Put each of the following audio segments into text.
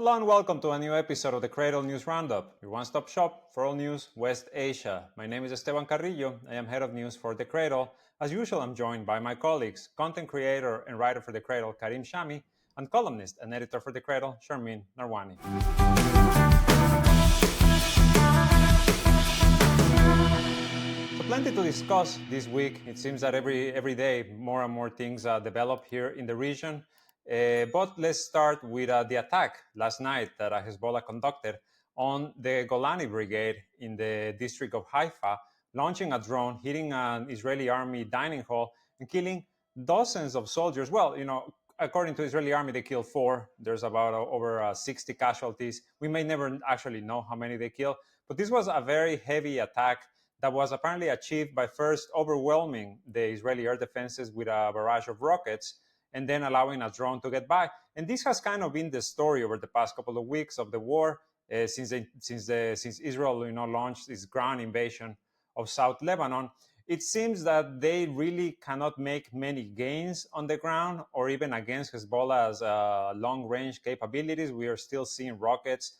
Hello and welcome to a new episode of the Cradle News Roundup, your one-stop shop for all news West Asia. My name is Esteban Carrillo. I am head of news for the Cradle. As usual, I'm joined by my colleagues, content creator and writer for the Cradle, Karim Shami, and columnist and editor for the Cradle, Sharmin Narwani. So plenty to discuss this week. It seems that every day more and more things develop here in the region. But let's start with the attack last night that Hezbollah conducted on the Golani Brigade in the district of Haifa, launching a drone, hitting an Israeli army dining hall, and killing dozens of soldiers. Well, according to the Israeli army, they killed 4. There's about over 60 casualties. We may never actually know how many they killed, but this was a very heavy attack that was apparently achieved by first overwhelming the Israeli air defenses with a barrage of rockets, and then allowing a drone to get by. And this has kind of been the story over the past couple of weeks of the war, since Israel, launched its ground invasion of South Lebanon. It seems that they really cannot make many gains on the ground or even against Hezbollah's long-range capabilities. We are still seeing rockets,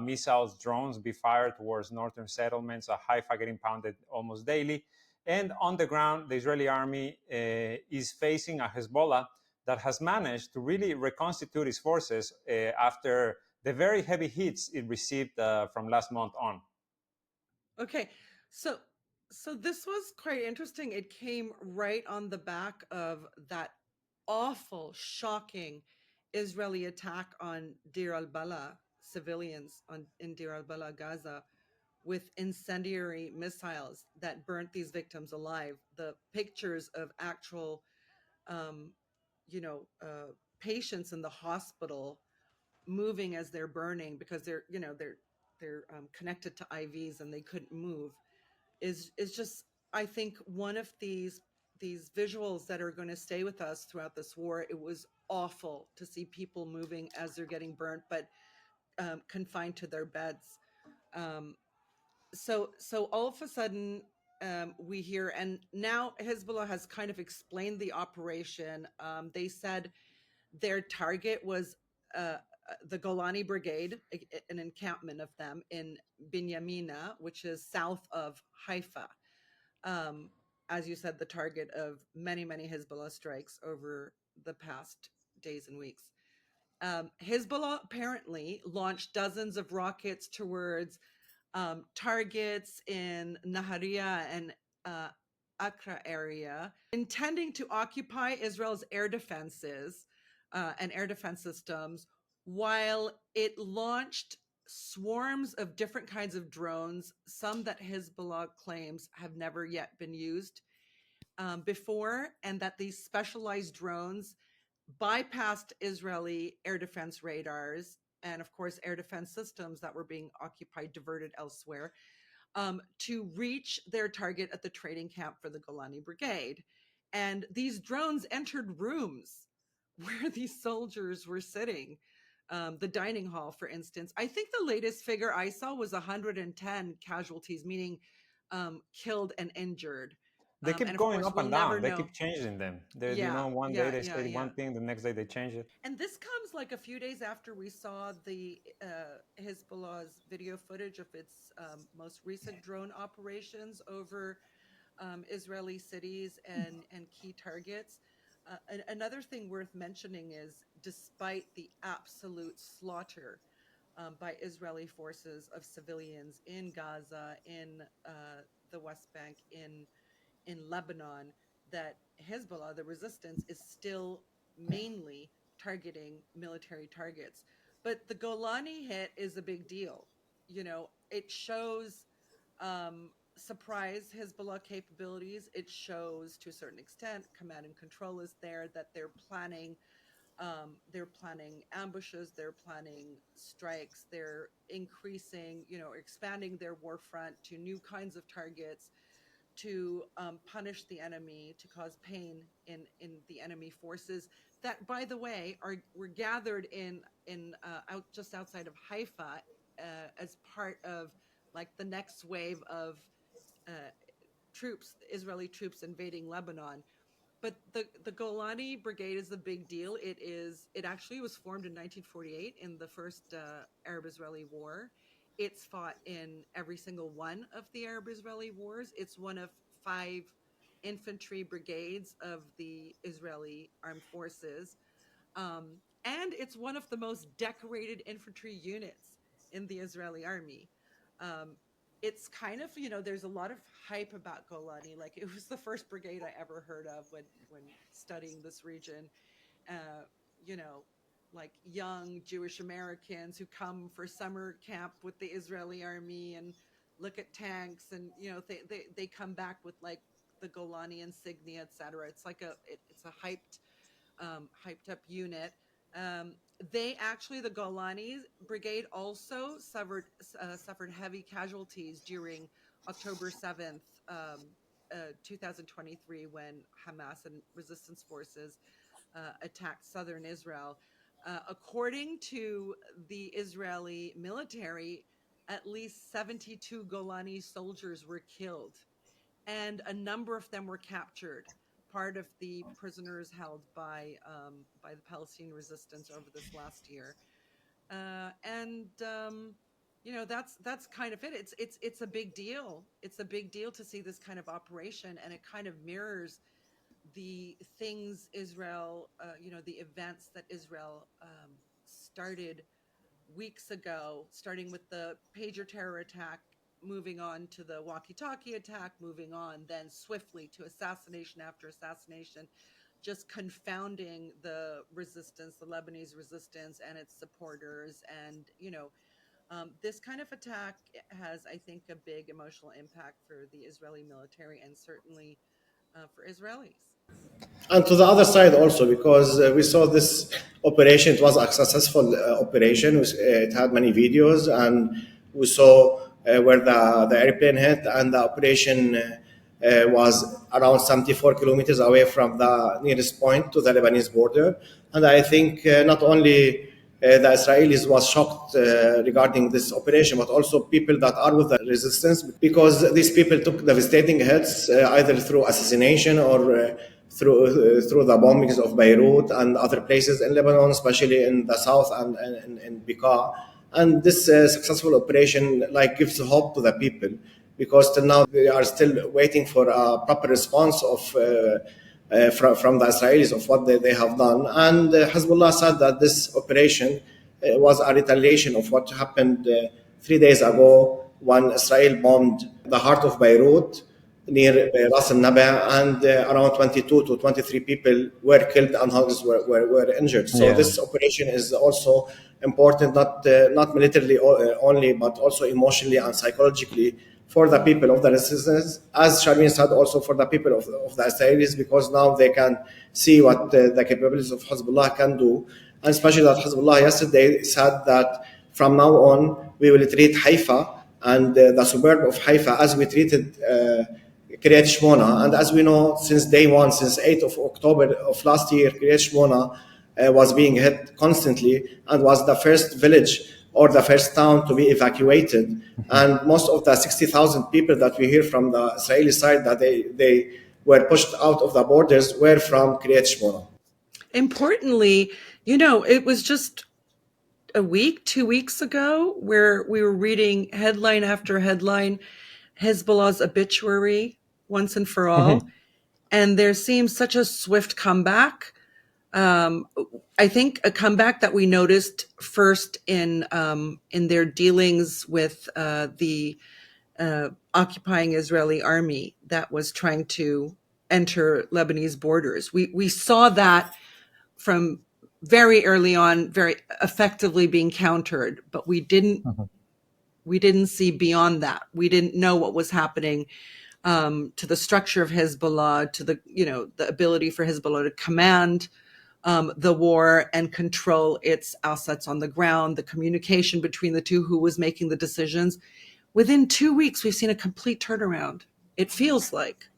missiles, drones be fired towards northern settlements, Haifa getting pounded almost daily. And on the ground, the Israeli army is facing a Hezbollah that has managed to really reconstitute its forces after the very heavy hits it received from last month on. Okay, so this was quite interesting. It came right on the back of that awful, shocking Israeli attack on Deir al-Bala, civilians in Deir al-Bala, Gaza, with incendiary missiles that burnt these victims alive. The pictures of actual patients in the hospital moving as they're burning because they're connected to IVs and they couldn't move is just, I think, one of these visuals that are going to stay with us throughout this war. It was awful to see people moving as they're getting burnt, but confined to their beds. So all of a sudden, we hear, and now Hezbollah has kind of explained the operation. They said their target was the Golani Brigade, an encampment of them in Binyamina, which is south of Haifa. As you said, the target of many Hezbollah strikes over the past days and weeks. Hezbollah apparently launched dozens of rockets towards targets in Nahariya and Accra area, intending to occupy Israel's air defenses and air defense systems, while it launched swarms of different kinds of drones, some that Hezbollah claims have never yet been used before, and that these specialized drones bypassed Israeli air defense radars and, of course, air defense systems that were being occupied, diverted elsewhere, to reach their target at the training camp for the Golani Brigade. And these drones entered rooms where these soldiers were sitting. The dining hall, for instance. I think the latest figure I saw was 110 casualties, meaning killed and injured. They keep And of going course, up we'll and never down. They know. keep changing them. Yeah, One day yeah, they yeah, say yeah. one thing, the next day they change it. And this comes like a few days after we saw the Hezbollah's video footage of its most recent drone operations over Israeli cities and key targets. Another thing worth mentioning is, despite the absolute slaughter by Israeli forces of civilians in Gaza, in the West Bank, in Lebanon, that Hezbollah, the resistance, is still mainly targeting military targets. But the Golani hit is a big deal. It shows surprise Hezbollah capabilities. It shows, to a certain extent, command and control is there, that they're planning ambushes, they're planning strikes, they're increasing, expanding their war front to new kinds of targets, to punish the enemy, to cause pain in the enemy forces that, by the way, were gathered in just outside of Haifa as part of like the next wave of Israeli troops invading Lebanon. But the Golani Brigade is the big deal. It actually was formed in 1948 in the first Arab-Israeli War. It's fought in every single one of the Arab-Israeli wars. It's one of 5 infantry brigades of the Israeli armed forces. And it's one of the most decorated infantry units in the Israeli army. Um, it's kind of, there's a lot of hype about Golani. Like, it was the first brigade I ever heard of when studying this region. Uh, you know, like young Jewish Americans who come for summer camp with the Israeli army and look at tanks, and they come back with like the Golani insignia, etc. It's like it's a hyped up unit. Um, the Golani Brigade also suffered heavy casualties during October 7th, 2023, when Hamas and resistance forces attacked southern Israel. According to the Israeli military, at least 72 Golani soldiers were killed, and a number of them were captured. Part of the prisoners held by the Palestinian resistance over this last year, and that's kind of it. It's a big deal. It's a big deal to see this kind of operation, and it kind of mirrors the things Israel, the events that Israel started weeks ago, starting with the pager terror attack, moving on to the walkie-talkie attack, moving on then swiftly to assassination after assassination, just confounding the resistance, the Lebanese resistance and its supporters. And, this kind of attack has, I think, a big emotional impact for the Israeli military, and certainly for Israelis. And to the other side also, because we saw this operation, it was a successful operation. It had many videos, and we saw where the airplane hit, and the operation was around 74 kilometers away from the nearest point to the Lebanese border. And I think not only the Israelis was shocked regarding this operation, but also people that are with the resistance, because these people took devastating hits either through assassination or through the bombings of Beirut and other places in Lebanon, especially in the south and in Bekaa. And this successful operation like gives hope to the people, because till now they are still waiting for a proper response from the Israelis of what they have done. And Hezbollah said that this operation was a retaliation of what happened 3 days ago when Israel bombed the heart of Beirut near Ras al Naba, and around 22 to 23 people were killed and others were injured. So Yeah. this operation is also important, not militarily only, but also emotionally and psychologically for the people of the resistance, as Sharmin said, also for the people of the Israelis, because now they can see what the capabilities of Hezbollah can do. And especially that Hezbollah yesterday said that from now on we will treat Haifa and the suburb of Haifa as we treated Kiryat Shmona. And as we know, since day one, since 8th of October of last year, Kiryat Shmona was being hit constantly and was the first village or the first town to be evacuated. And most of the 60,000 people that we hear from the Israeli side that they were pushed out of the borders were from Kiryat Shmona. Importantly, it was just a week, 2 weeks ago, where we were reading headline after headline, Hezbollah's obituary once and for all. And there seems such a swift comeback. I think a comeback that we noticed first in their dealings with the occupying Israeli army that was trying to enter Lebanese borders. We saw that from very early on, very effectively being countered, but we didn't see beyond that. We didn't know what was happening to the structure of Hezbollah, to the ability for Hezbollah to command the war and control its assets on the ground, the communication between the two, who was making the decisions. Within 2 weeks, we've seen a complete turnaround. It feels like.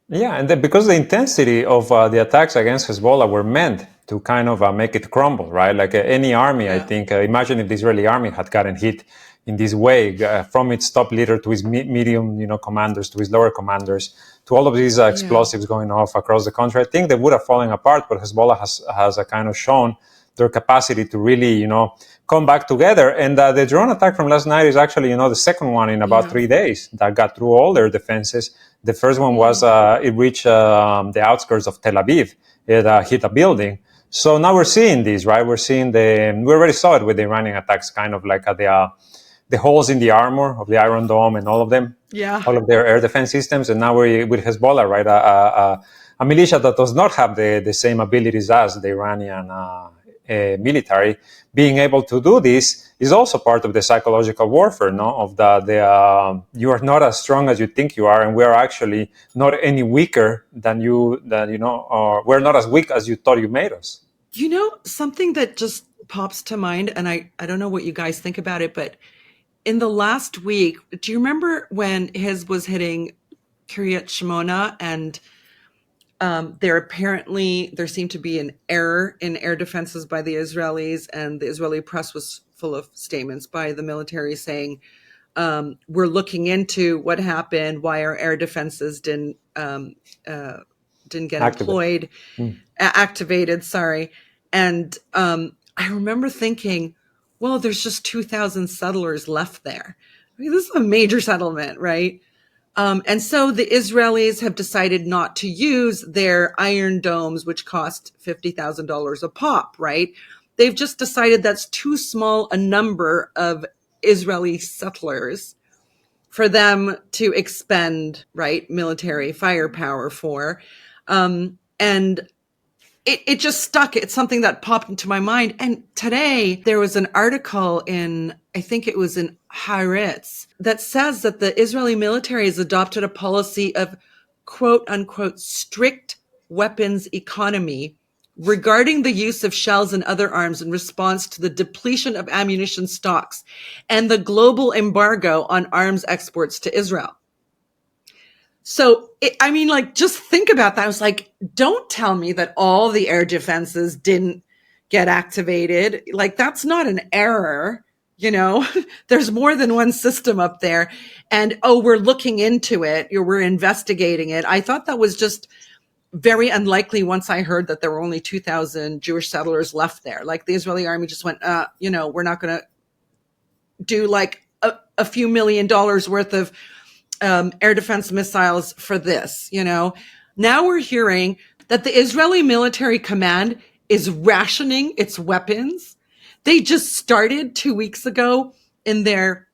Yeah, and because the intensity of the attacks against Hezbollah were meant to kind of make it crumble, right? Like any army, I Yeah. think. Imagine if the Israeli army had gotten hit in this way, from its top leader to his medium, commanders, to his lower commanders, to all of these Yeah. explosives going off across the country. I think they would have fallen apart, but Hezbollah has kind of shown their capacity to really, come back together. And the drone attack from last night is actually, the second one in about Yeah. 3 days that got through all their defenses. The first one was it reached the outskirts of Tel Aviv. It hit a building. So now we're seeing this, right? We already saw it with the Iranian attacks, kind of like at the holes in the armor of the Iron Dome and all of them, Yeah. all of their air defense systems. And now we're with Hezbollah, right? A militia that does not have the same abilities as the Iranian military. Being able to do this is also part of the psychological warfare, no? Of you are not as strong as you think you are, and we are actually not any weaker than or we're not as weak as you thought you made us. Something that just pops to mind, and I don't know what you guys think about it, but in the last week, do you remember when Hizb was hitting Kiryat Shimona, and there seemed to be an error in air defenses by the Israelis, and the Israeli press was full of statements by the military saying, we're looking into what happened, why our air defenses didn't get activated, sorry. And I remember thinking, well, there's just 2,000 settlers left there. I mean, this is a major settlement, right? And so the Israelis have decided not to use their iron domes, which cost $50,000 a pop, right? They've just decided that's too small a number of Israeli settlers for them to expend, right, military firepower for. And it just stuck. It's something that popped into my mind. And today there was an article I think it was in Haaretz, that says that the Israeli military has adopted a policy of quote unquote strict weapons economy regarding the use of shells and other arms in response to the depletion of ammunition stocks and the global embargo on arms exports to Israel. So, just think about that. I was like, don't tell me that all the air defenses didn't get activated. Like, that's not an error. There's more than one system up there. And, we're looking into it. We're investigating it. I thought that was just very unlikely once I heard that there were only 2,000 Jewish settlers left there. Like, the Israeli army just went, we're not going to do like a few $1 million worth of air defense missiles for this, Now we're hearing that the Israeli military command is rationing its weapons. They just started 2 weeks ago in their,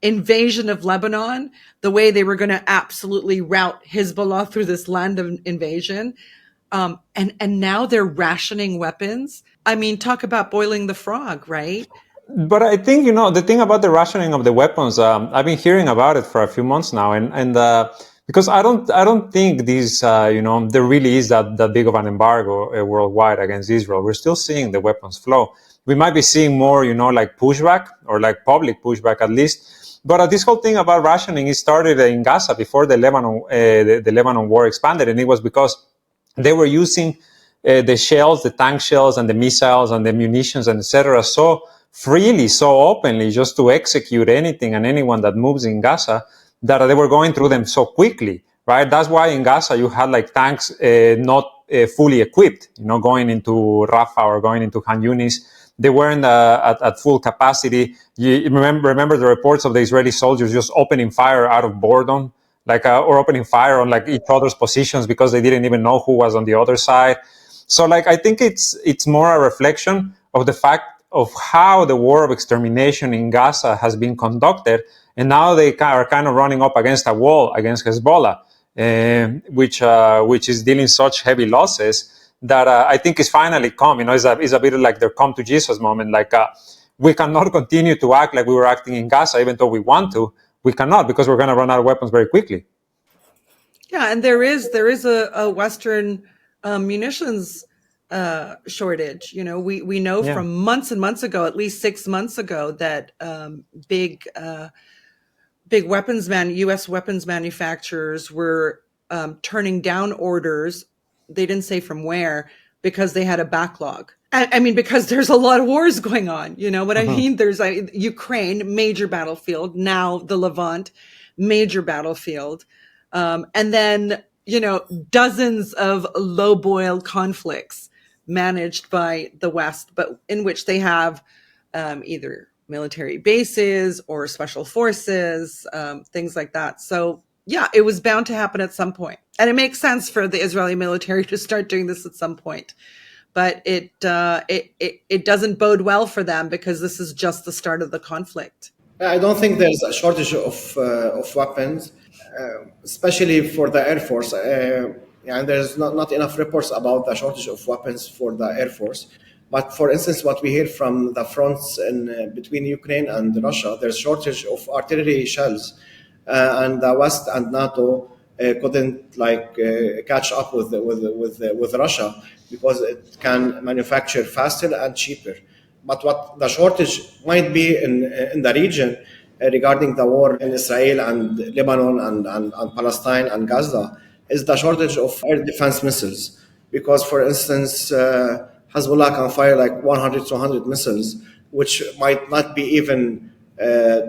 invasion of Lebanon, the way they were going to absolutely rout Hezbollah through this land of invasion. And now they're rationing weapons. I mean, talk about boiling the frog, right? But I think, the thing about the rationing of the weapons, I've been hearing about it for a few months now, and because I don't think these, there really is that big of an embargo worldwide against Israel. We're still seeing the weapons flow. We might be seeing more, like pushback, or like public pushback at least. But this whole thing about rationing, it started in Gaza before the Lebanon war expanded, and it was because they were using the shells, the tank shells, and the missiles, and the munitions, and etc. so freely, so openly, just to execute anything and anyone that moves in Gaza, that they were going through them so quickly, right? That's why in Gaza you had like tanks not fully equipped, going into Rafah or going into Khan Yunis. They weren't at full capacity. You remember the reports of the Israeli soldiers just opening fire out of boredom, or opening fire on like each other's positions because they didn't even know who was on the other side. So I think it's more a reflection of the fact of how the war of extermination in Gaza has been conducted, and now they are kind of running up against a wall against Hezbollah, which is dealing such heavy losses that I think is finally come. It's a bit like their come to Jesus moment. We cannot continue to act like we were acting in Gaza, even though we want to. We cannot, because we're going to run out of weapons very quickly. Yeah, and there is a Western munitions shortage. We know from months and months ago, at least 6 months ago, that big U.S. weapons manufacturers were turning down orders. They didn't say from where, because they had a backlog. I mean, because there's a lot of wars going on. You know what I mean? There's Ukraine, major battlefield. Now the Levant, major battlefield. And then, dozens of low-boil conflicts managed by the West, but in which they have either military bases or special forces, things like that. So yeah, it was bound to happen at some point. And it makes sense for the Israeli military to start doing this at some point. But it doesn't bode well for them, because this is just the start of the conflict. I don't think there's a shortage of weapons, especially for the Air Force. And there's not enough reports about the shortage of weapons for the Air Force. But for instance, what we hear from the fronts between Ukraine and Russia, there's shortage of artillery shells, and the West and NATO couldn't catch up with Russia, because it can manufacture faster and cheaper. But what the shortage might be in the region regarding the war in Israel and Lebanon and Palestine and Gaza is the shortage of air defense missiles. Because, for instance, Hezbollah can fire 100 to 100 missiles, which might not be even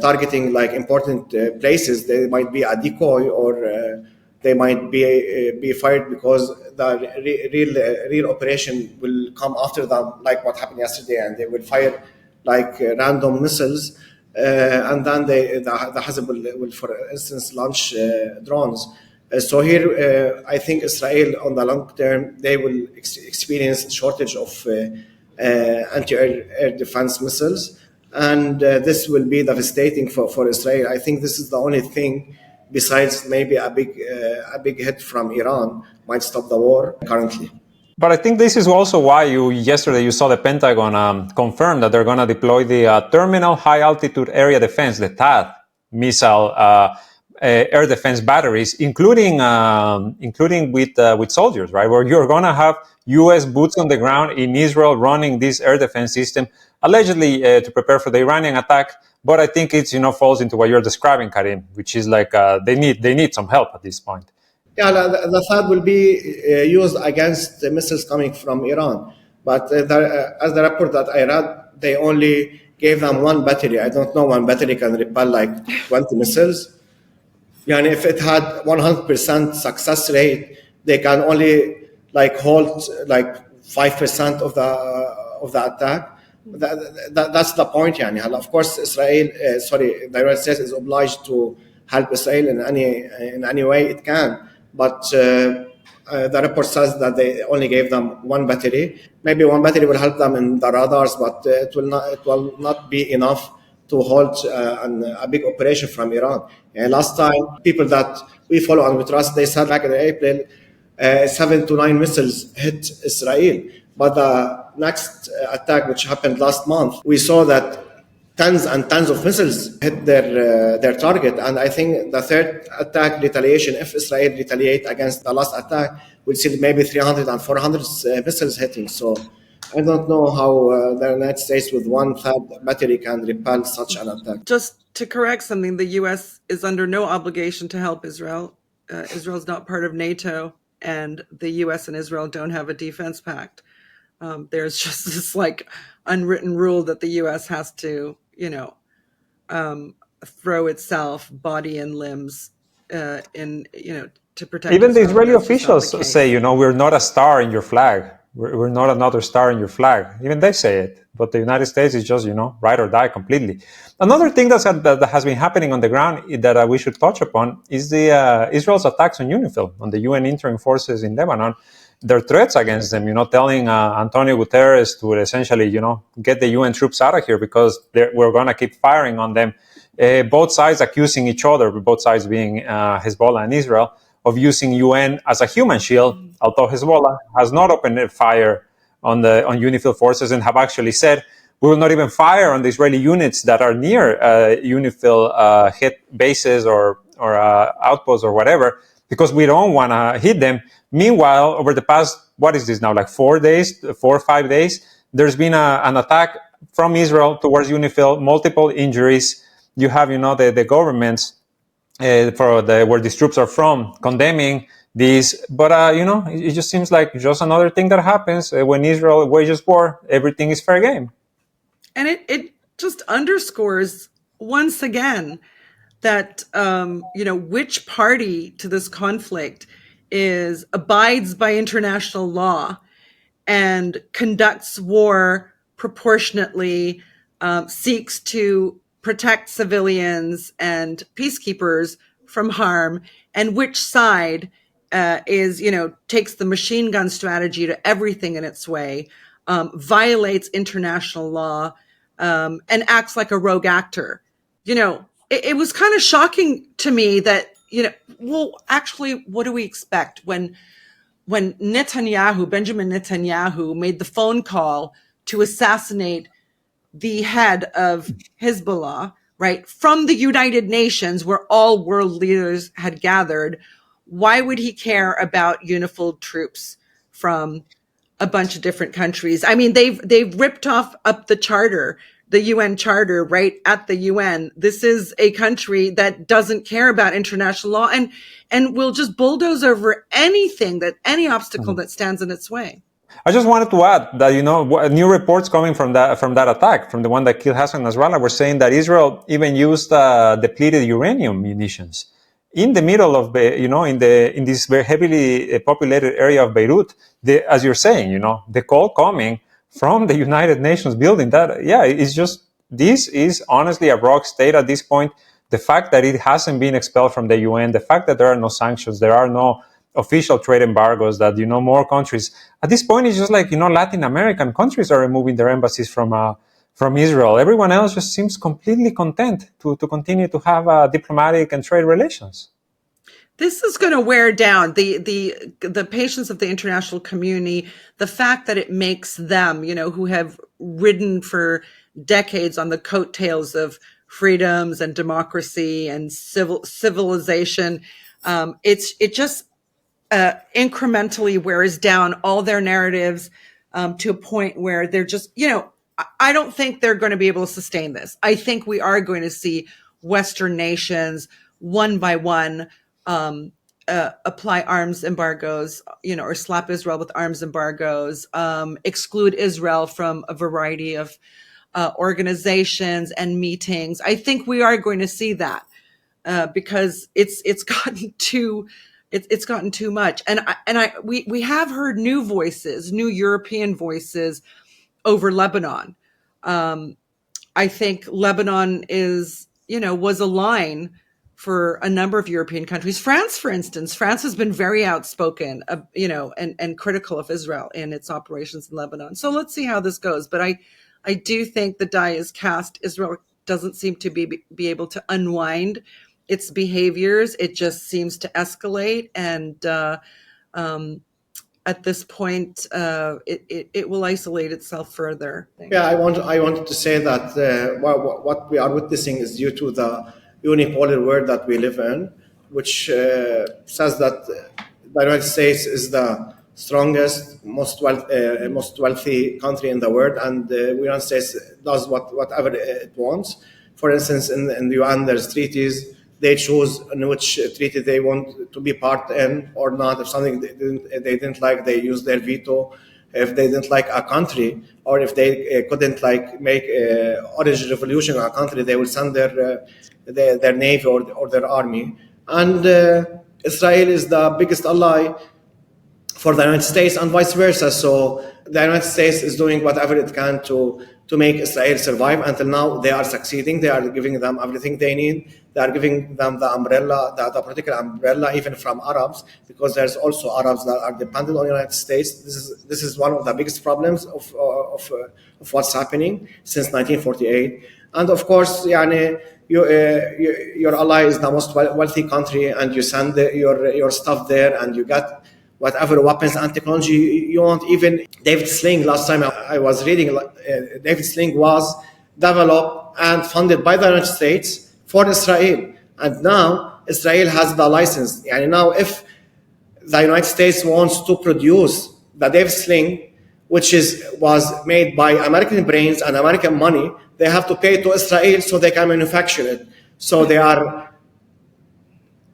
targeting important places. They might be a decoy, or they might be fired because the real operation will come after them, like what happened yesterday, and they will fire random missiles, and then the Hezbollah will, for instance, launch drones. So here, I think Israel, on the long term, they will experience shortage of anti-air defense missiles, and this will be devastating for Israel. I think this is the only thing, besides maybe a big hit from Iran, might stop the war currently. But I think this is also why yesterday you saw the Pentagon confirm that they're going to deploy the Terminal High Altitude Area Defense, the THAAD missile air defense batteries, including with soldiers, right? Where you're going to have U.S. boots on the ground in Israel running this air defense system, allegedly to prepare for the Iranian attack. But I think it's falls into what you're describing, Karim, which is they need some help at this point. Yeah, the THAAD will be used against the missiles coming from Iran. But as the report that I read, they only gave them one battery. I don't know, one battery can repel 20 missiles. And if it had 100% success rate, they can only hold 5% of the attack. That's the point. Of course, the United States is obliged to help Israel in any way it can. But the report says that they only gave them one battery. Maybe one battery will help them in the radars, but it will not be enough to hold a big operation from Iran. Last time, people that we follow and we trust, they said back in April, 7 to 9 missiles hit Israel. But the next attack, which happened last month, we saw that tons and tons of missiles hit their target. And I think the third attack, retaliation, if Israel retaliate against the last attack, we'll see maybe 300 and 400 missiles hitting. So I don't know how the United States with one THAAD battery can repel such an attack. Just to correct something, the U.S. is under no obligation to help Israel. Israel is not part of NATO, and the U.S. and Israel don't have a defense pact. There's just this unwritten rule that the U.S. has to, throw itself body and limbs to protect. Even the Israeli officials say, we're not a star in your flag. We're not another star in your flag. Even they say it. But the United States is just, ride or die completely. Another thing that has been happening on the ground that we should touch upon is the Israel's attacks on UNIFIL, on the UN interim forces in Lebanon. Their threats against them, telling Antonio Guterres to essentially, get the UN troops out of here because we're going to keep firing on them. Both sides accusing each other, both sides being Hezbollah and Israel, of using UN as a human shield, although Hezbollah has not opened fire on UNIFIL forces and have actually said, we will not even fire on the Israeli units that are near UNIFIL hit bases or outposts or whatever, because we don't want to hit them. Meanwhile, over the past, 4 or 5 days, there's been an attack from Israel towards UNIFIL, multiple injuries. You have, the governments where these troops are from, condemning this. But it just seems like just another thing that happens when Israel wages war. Everything is fair game, and it just underscores once again that which party to this conflict abides by international law and conducts war proportionately, seeks to protect civilians and peacekeepers from harm, and which side takes the machine gun strategy to everything in its way, violates international law, and acts like a rogue actor. It was kind of shocking to me that, well, actually, what do we expect when Benjamin Netanyahu, made the phone call to assassinate the head of Hezbollah, right, from the United Nations, where all world leaders had gathered? Why would he care about unified troops from a bunch of different countries? I mean, they've ripped up the charter, the UN charter, right at the UN. This is a country that doesn't care about international law and will just bulldoze over any obstacle that stands in its way. I just wanted to add that new reports coming from that attack, from the one that killed Hassan Nasrallah, were saying that Israel even used depleted uranium munitions in the middle of in this very heavily populated area of Beirut. As you're saying, the call coming from the United Nations building, it's just, this is honestly a rogue state at this point. The fact that it hasn't been expelled from the UN, the fact that there are no sanctions, there are no official trade embargoes, that more countries at this point, it's just like Latin American countries are removing their embassies from Israel. Everyone else just seems completely content to continue to have diplomatic and trade relations. This is going to wear down the patience of the international community. The fact that it makes them, who have ridden for decades on the coattails of freedoms and democracy and civilization, it just incrementally wears down all their narratives to a point where they're just, I don't think they're going to be able to sustain this. I think we are going to see Western nations one by one apply arms embargoes, or slap Israel with arms embargoes, exclude Israel from a variety of organizations and meetings. I think we are going to see that because it's gotten too much. And we have heard new voices, new European voices over Lebanon. I think Lebanon was a line for a number of European countries. France, for instance, has been very outspoken, and critical of Israel in its operations in Lebanon. So let's see how this goes. But I do think the die is cast. Israel doesn't seem to be able to unwind its behaviors. It just seems to escalate, and at this point, it will isolate itself further. Yeah, I wanted to say that what we are witnessing is due to the unipolar world that we live in, which says that the United States is the strongest, most wealthy country in the world, and the United States does whatever it wants. For instance, in the UN, there's treaties. They choose in which treaty they want to be part in or not. If something they didn't like, they use their veto. If they didn't like a country, or if they couldn't make orange revolution in a country, they will send their navy or their army. And Israel is the biggest ally for the United States, and vice versa. So the United States is doing whatever it can to make Israel survive. Until now, they are succeeding. They are giving them everything they need. They are giving them the umbrella, the political umbrella, even from Arabs, because there's also Arabs that are dependent on the United States. This is one of the biggest problems of what's happening since 1948. And of course, your ally is the most wealthy country, and you send your stuff there, and you get whatever weapons and technology you want. Even David Sling, last time I was reading, David Sling was developed and funded by the United States for Israel. And now Israel has the license. And now if the United States wants to produce the David Sling, which was made by American brains and American money, they have to pay to Israel so they can manufacture it. So they are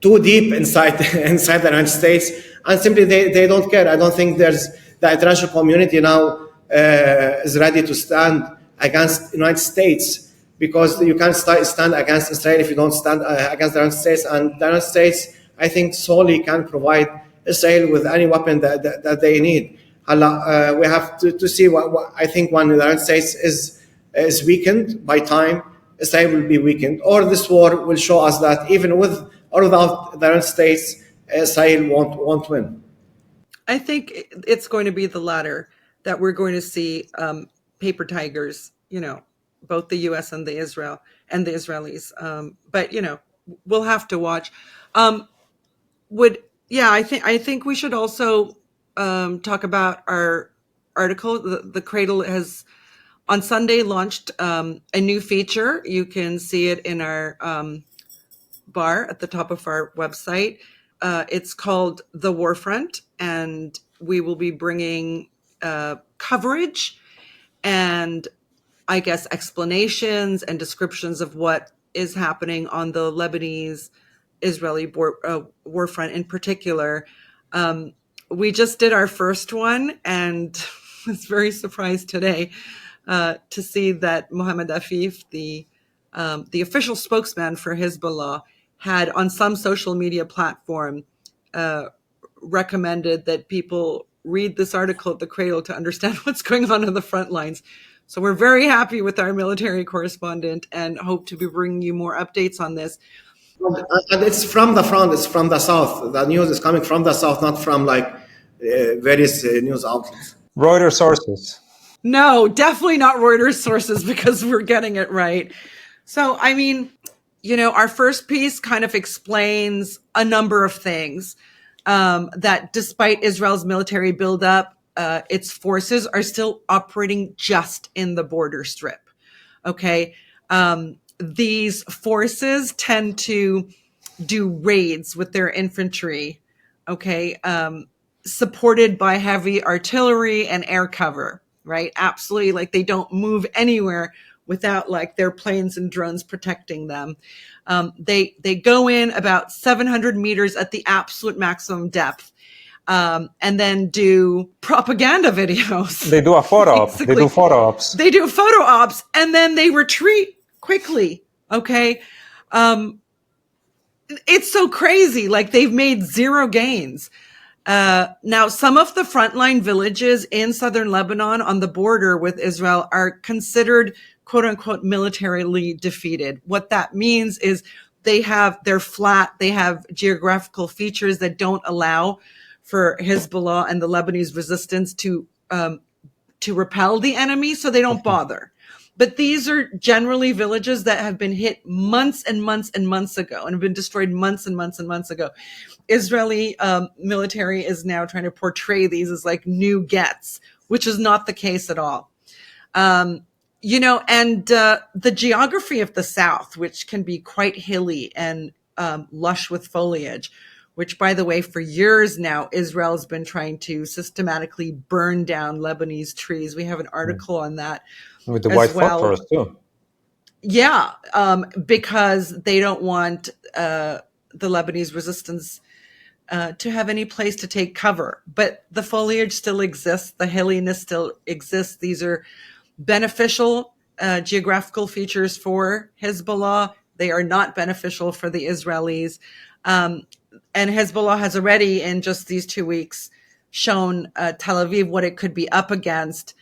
too deep inside inside the United States, and simply they don't care. I don't think there's the international community now is ready to stand against the United States, because you can't stand against Israel if you don't stand against the United States. And the United States, I think, solely can provide Israel with any weapon that they need. We have to see what I think when the United States is weakened by time, Israel will be weakened, or this war will show us that even with or without the United States, Israel won't win. I think it's going to be the latter, that we're going to see paper tigers, both the U.S. and the Israelis. But we'll have to watch. I think we should also talk about our article. The Cradle has on Sunday launched a new feature. You can see it in our bar at the top of our website. It's called The Warfront, and we will be bringing coverage and, I guess, explanations and descriptions of what is happening on the Lebanese-Israeli warfront in particular. We just did our first one, and I was very surprised today to see that Mohammed Afif, the official spokesman for Hezbollah, had on some social media platform recommended that people read this article at the Cradle to understand what's going on the front lines. So we're very happy with our military correspondent and hope to be bringing you more updates on this. And it's from the front, it's from the south. The news is coming from the south, not from various news outlets. Reuters sources. No, definitely not Reuters sources, because we're getting it right. So, I mean, our first piece kind of explains a number of things, that despite Israel's military buildup, its forces are still operating just in the border strip. Okay. These forces tend to do raids with their infantry. Okay. Supported by heavy artillery and air cover, right? Absolutely. They don't move anywhere without their planes and drones protecting them. They go in about 700 meters at the absolute maximum depth, and then do propaganda videos. They do a photo op. They do photo ops. They do photo ops, and then they retreat quickly. Okay. It's so crazy. They've made zero gains. Now, some of the frontline villages in southern Lebanon on the border with Israel are considered, quote unquote, militarily defeated. What that means is they're flat. They have geographical features that don't allow for Hezbollah and the Lebanese resistance to repel the enemy, so they don't bother. But these are generally villages that have been hit months and months and months ago and have been destroyed months and months and months ago. Israeli military is now trying to portray these as new gets, which is not the case at all. The geography of the South, which can be quite hilly and lush with foliage, which, by the way, for years now, Israel has been trying to systematically burn down Lebanese trees. We have an article on that. With the white phosphorus, too. Yeah, because they don't want the Lebanese resistance to have any place to take cover. But the foliage still exists. The hilliness still exists. These are beneficial geographical features for Hezbollah. They are not beneficial for the Israelis. And Hezbollah has already, in just these 2 weeks, shown Tel Aviv what it could be up against.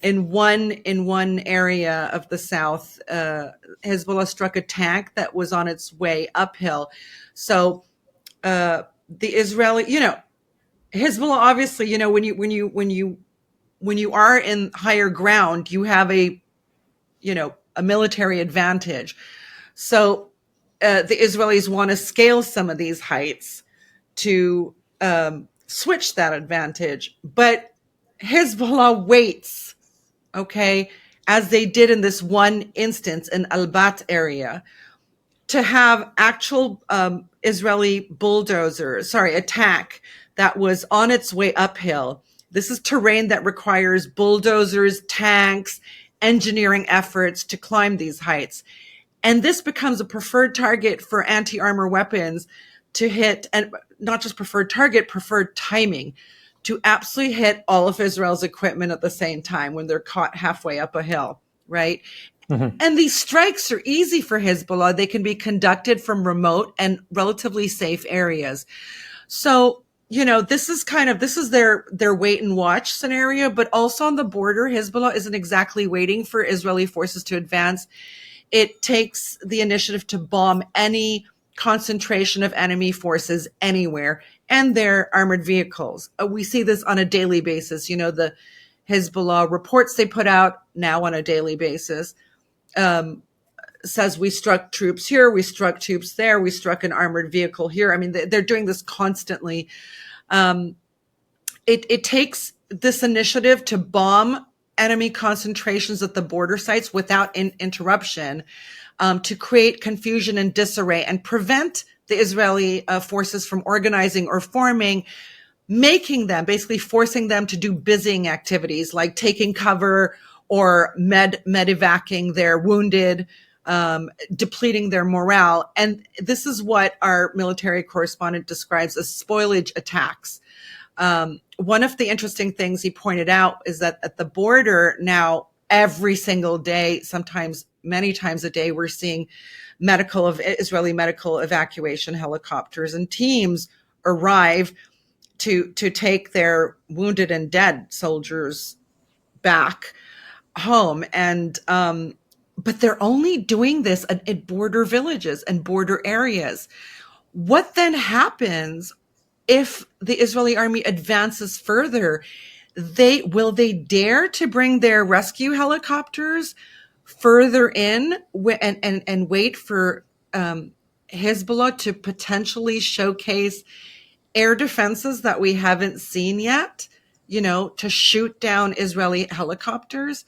In one area of the south, Hezbollah struck a tank that was on its way uphill. So the Israeli, Hezbollah, obviously, when you are in higher ground, you have a military advantage. So the Israelis want to scale some of these heights to switch that advantage, but Hezbollah waits. Okay, as they did in this one instance in Al-Bat area, to have actual Israeli a tank that was on its way uphill. This is terrain that requires bulldozers, tanks, engineering efforts to climb these heights. And this becomes a preferred target for anti-armor weapons to hit, and not just preferred target, preferred timing, to absolutely hit all of Israel's equipment at the same time when they're caught halfway up a hill, right? Mhm. And these strikes are easy for Hezbollah. They can be conducted from remote and relatively safe areas. So, this is their wait and watch scenario, but also on the border, Hezbollah isn't exactly waiting for Israeli forces to advance. It takes the initiative to bomb any concentration of enemy forces anywhere and their armored vehicles. We see this on a daily basis. The Hezbollah reports they put out now on a daily basis says we struck troops here, we struck troops there, we struck an armored vehicle here. I mean, they're doing this constantly. It takes this initiative to bomb enemy concentrations at the border sites without interruption, to create confusion and disarray and prevent the Israeli forces from organizing or forming, making them, basically forcing them to do busying activities like taking cover or medevacing their wounded, depleting their morale. And this is what our military correspondent describes as spoilage attacks. One of the interesting things he pointed out is that at the border now, every single day, sometimes many times a day, we're seeing Israeli medical evacuation helicopters and teams arrive to take their wounded and dead soldiers back home. And but they're only doing this at border villages and border areas. What then happens if the Israeli army advances further? Will they dare to bring their rescue helicopters further in and wait for Hezbollah to potentially showcase air defenses that we haven't seen yet, to shoot down Israeli helicopters?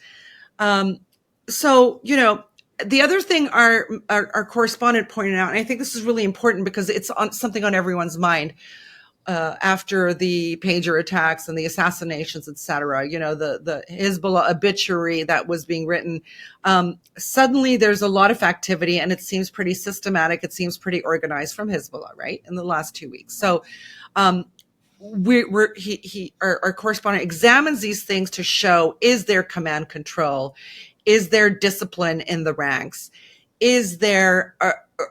So, the other thing our correspondent pointed out, and I think this is really important because it's something on everyone's mind, after the pager attacks and the assassinations, etc., the Hezbollah obituary that was being written, suddenly there's a lot of activity and it seems pretty systematic. It seems pretty organized from Hezbollah, right, in the last 2 weeks. So our correspondent examines these things to show, is there command control? Is there discipline in the ranks?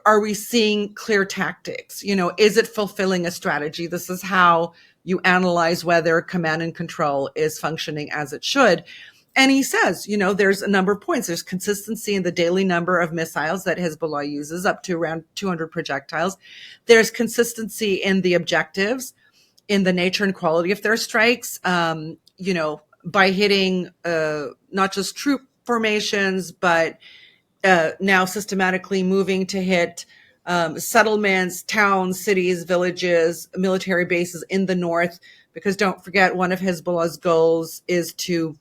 Are we seeing clear tactics? Is it fulfilling a strategy? This is how you analyze whether command and control is functioning as it should. And he says, there's a number of points. There's consistency in the daily number of missiles that Hezbollah uses, up to around 200 projectiles. There's consistency in the objectives, in the nature and quality of their strikes, by hitting not just troop formations, but now systematically moving to hit settlements, towns, cities, villages, military bases in the north. Because don't forget, one of Hezbollah's goals is to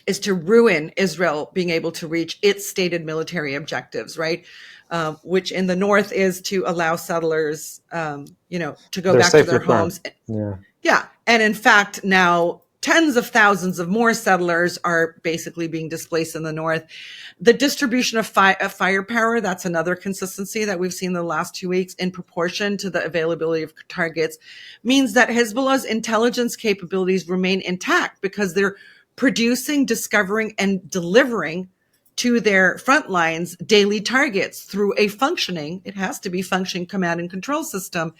ruin Israel being able to reach its stated military objectives, right? Which in the north is to allow settlers, to go back to their homes. Yeah. And in fact, now tens of thousands of more settlers are basically being displaced in the north. The distribution of firepower, that's another consistency that we've seen the last 2 weeks, in proportion to the availability of targets, means that Hezbollah's intelligence capabilities remain intact because they're producing, discovering, and delivering to their front lines daily targets through it has to be functioning command and control system,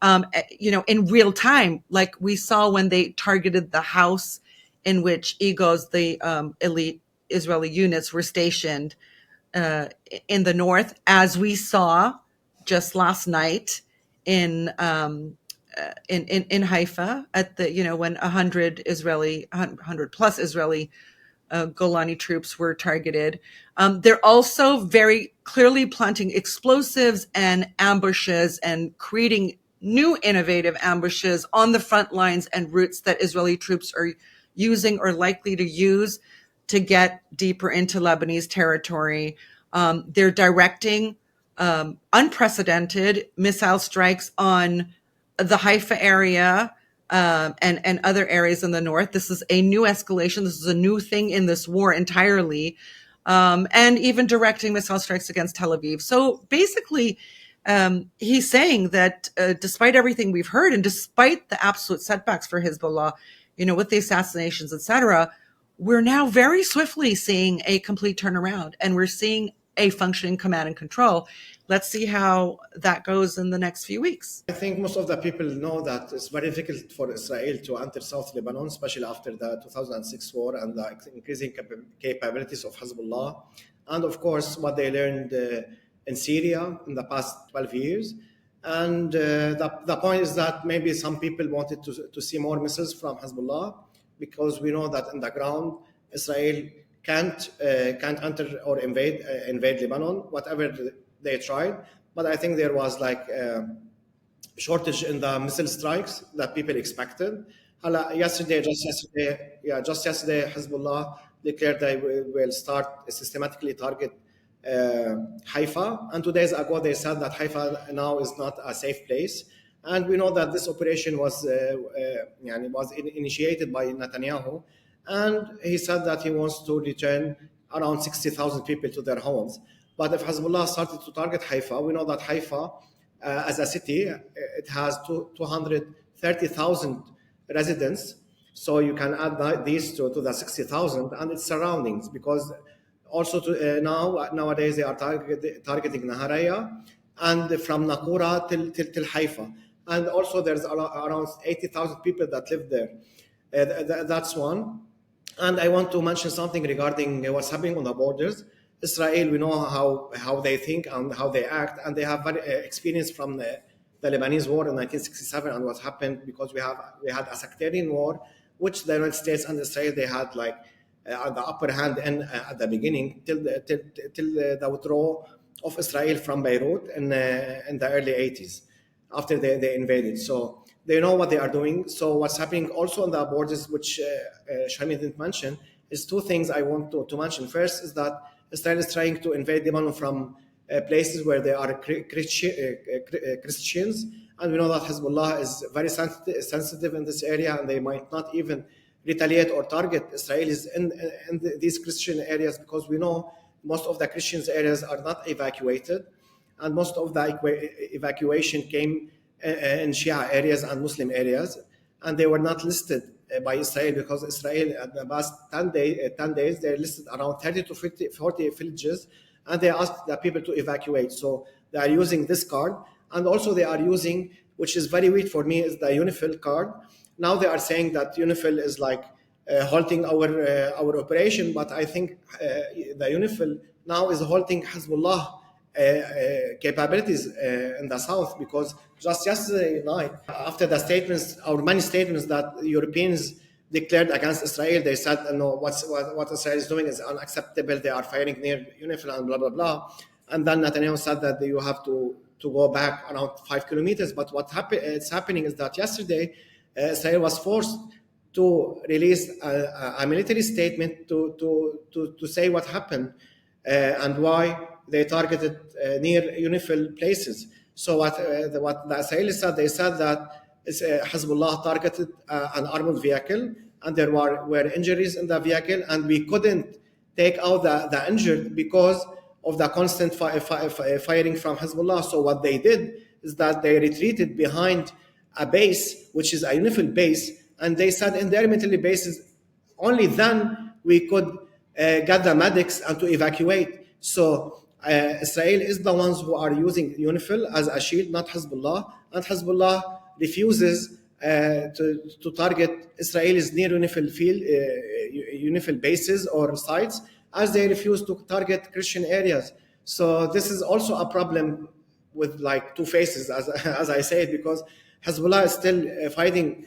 in real time, like we saw when they targeted the house in which EGOs, the elite Israeli units, were stationed in the north, as we saw just last night in Haifa at the, when 100 plus Israeli Golani troops were targeted. They're also very clearly planting explosives and ambushes and creating new innovative ambushes on the front lines and routes that Israeli troops are using or likely to use to get deeper into Lebanese territory. They're directing unprecedented missile strikes on the Haifa area, and other areas in the north. This is a new escalation. This is a new thing in this war entirely. and even directing missile strikes against Tel Aviv. So basically, he's saying that despite everything we've heard and despite the absolute setbacks for Hezbollah, with the assassinations, etc., we're now very swiftly seeing a complete turnaround, and we're seeing a functioning command and control. Let's see how that goes in the next few weeks. I think most of the people know that it's very difficult for Israel to enter South Lebanon, especially after the 2006 war and the increasing capabilities of Hezbollah. And of course, what they learned in Syria in the past 12 years. And the point is that maybe some people wanted to see more missiles from Hezbollah, because we know that in the ground, Israel can't enter or invade Lebanon, whatever they tried. But I think there was like a shortage in the missile strikes that people expected. Just yesterday, Hezbollah declared they will start systematically target Haifa. And 2 days ago, they said that Haifa now is not a safe place. And we know that this operation was initiated by Netanyahu. And he said that he wants to return around 60,000 people to their homes. But if Hezbollah started to target Haifa, we know that Haifa, as a city, it has 230,000 residents. So you can add these to the 60,000 and its surroundings, because also nowadays they are targeting Naharaya and from Nakura till Haifa. And also there's around 80,000 people that live there. That's one. And I want to mention something regarding what's happening on the borders. Israel, we know how they think and how they act, and they have very experience from the Lebanese war in 1967 and what happened, because we had a sectarian war, which the United States and Israel, they had like the upper hand at the beginning till the withdrawal of Israel from Beirut in the early 80s, after they invaded. So they know what they are doing. So what's happening also on the borders, which Shami didn't mention, is two things I want to mention. First is that Israel is trying to invade Lebanon from places where there are Christians, and we know that Hezbollah is very sensitive in this area, and they might not even retaliate or target Israelis in these Christian areas, because we know most of the Christian areas are not evacuated, and most of the evacuation came in Shia areas and Muslim areas, and they were not listed by Israel, because Israel at the past 10 days, they listed around 30 to 40 villages, and they asked the people to evacuate. So they are using this card, and also they are using, which is very weird for me, is the UNIFIL card. Now they are saying that UNIFIL is like halting our operation, but I think the UNIFIL now is halting Hezbollah capabilities in the south, because just yesterday night, after the statements or many statements that Europeans declared against Israel, they said, no, what Israel is doing is unacceptable. They are firing near UNIFIL and blah blah blah. And then Netanyahu said that you have to go back around 5 kilometers. But what it's happening is that yesterday Israel was forced to release a military statement to say what happened and why they targeted near UNIFIL places. So what the Israelis said, they said that Hezbollah targeted an armored vehicle, and there were injuries in the vehicle, and we couldn't take out the injured because of the constant firing from Hezbollah. So what they did is that they retreated behind a base, which is a UNIFIL base, and they said in their military bases, only then we could get the medics and to evacuate. So Israel is the ones who are using UNIFIL as a shield, not Hezbollah, and Hezbollah refuses to target Israelis near UNIFIL bases or sites, as they refuse to target Christian areas. So this is also a problem with like two faces, as I said, because Hezbollah is still fighting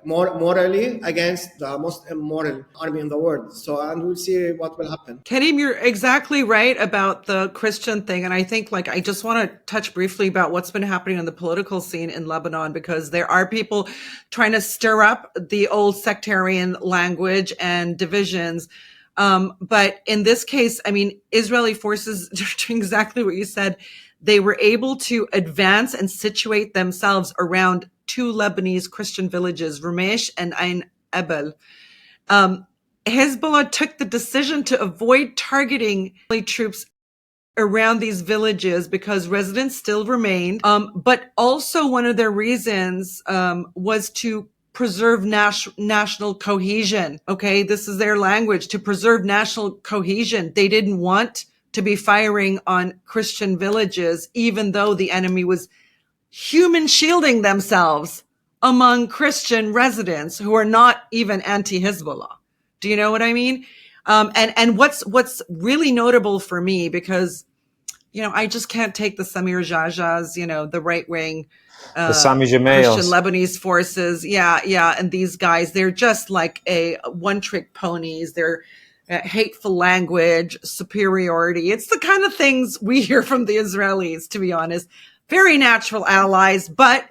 morally against the most immoral army in the world. So, and we'll see what will happen. Karim, you're exactly right about the Christian thing. And I think I just want to touch briefly about what's been happening on the political scene in Lebanon, because there are people trying to stir up the old sectarian language and divisions. But in this case, I mean, Israeli forces doing exactly what you said. They were able to advance and situate themselves around two Lebanese Christian villages, Ramesh and Ain Ebel. Hezbollah took the decision to avoid targeting troops around these villages because residents still remained. But also one of their reasons was to preserve national cohesion. Okay, this is their language, to preserve national cohesion. They didn't want to be firing on Christian villages, even though the enemy was human shielding themselves among Christian residents who are not even anti-Hezbollah. Do you know what I mean? And what's really notable for me, because I just can't take the Samir Jajas, the right wing The Sami Christian Gemayels. Lebanese forces. Yeah. And these guys, they're just like a one-trick ponies. They're hateful language, superiority. It's the kind of things we hear from the Israelis, to be honest. Very natural allies, but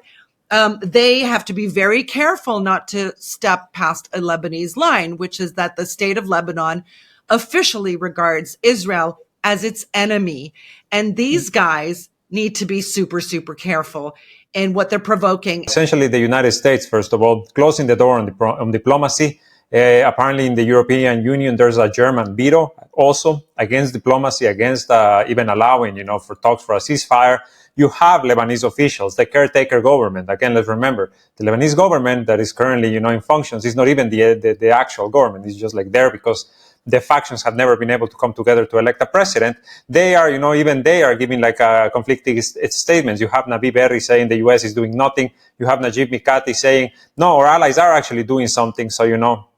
they have to be very careful not to step past a Lebanese line, which is that the state of Lebanon officially regards Israel as its enemy. And these guys need to be super, super careful in what they're provoking. Essentially, the United States, first of all, closing the door on diplomacy. Apparently, in the European Union, there's a German veto also against diplomacy, against even allowing, for talks for a ceasefire. You have Lebanese officials, the caretaker government. Again, let's remember, the Lebanese government that is currently, in functions is not even the actual government. It's just like there because the factions have never been able to come together to elect a president. They are, even they are giving like conflicting statements. You have Nabi Berri saying the U.S. is doing nothing. You have Najib Mikati saying, no, our allies are actually doing something. So,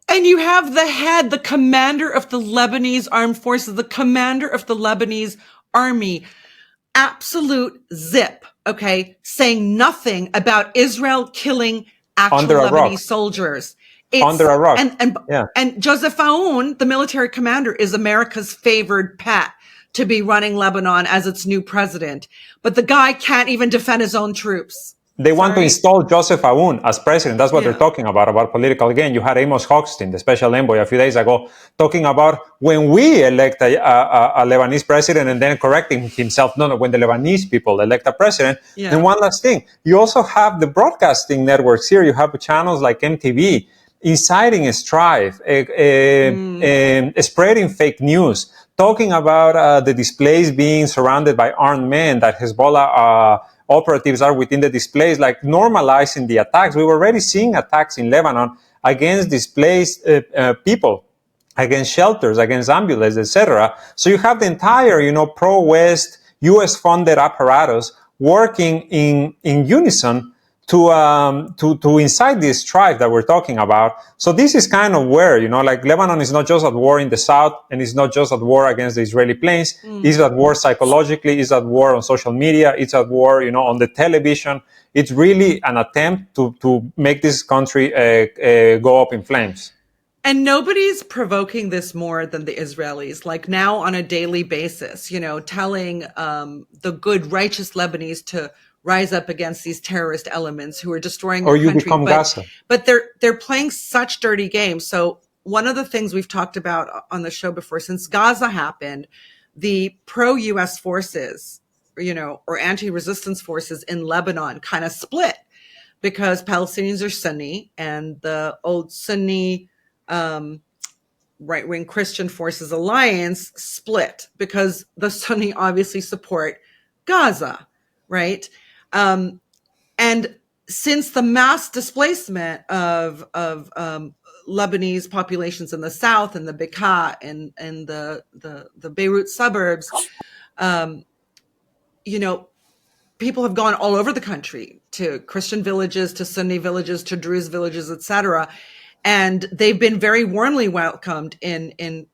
And you have the commander of the Lebanese armed forces, the commander of the Lebanese army, absolute zip, okay, saying nothing about Israel killing actual Lebanese soldiers. Under a rock. And Joseph Aoun, the military commander, is America's favored pet to be running Lebanon as its new president. But the guy can't even defend his own troops. They want to install Joseph Aoun as president. That's what they're talking about political gain. You had Amos Hochstein, the special envoy, a few days ago, talking about when we elect a Lebanese president and then correcting himself. No, when the Lebanese people elect a president. Yeah. And one last thing, you also have the broadcasting networks here. You have channels like MTV inciting strife, spreading fake news, talking about the displays being surrounded by armed men, that Hezbollah operatives are within the displays, like normalizing the attacks. We were already seeing attacks in Lebanon against displaced people, against shelters, against ambulances, etc. So you have the entire, pro-West, U.S.-funded apparatus working in unison to incite this strife that we're talking about. So this is kind of where, like Lebanon is not just at war in the south, and it's not just at war against the Israeli planes. It's at war psychologically, it's at war on social media, it's at war, on the television. It's really an attempt to make this country go up in flames. And nobody's provoking this more than the Israelis, like now on a daily basis, telling the good, righteous Lebanese to rise up against these terrorist elements who are destroying their country. Or you become Gaza. But they're playing such dirty games. So one of the things we've talked about on the show before, since Gaza happened, the pro-US forces, or anti-resistance forces in Lebanon kind of split, because Palestinians are Sunni and the old Sunni right-wing Christian Forces Alliance split because the Sunni obviously support Gaza, right? And since the mass displacement of Lebanese populations in the south and the Bekaa and the Beirut suburbs, people have gone all over the country to Christian villages, to Sunni villages, to Druze villages, etc. And they've been very warmly welcomed in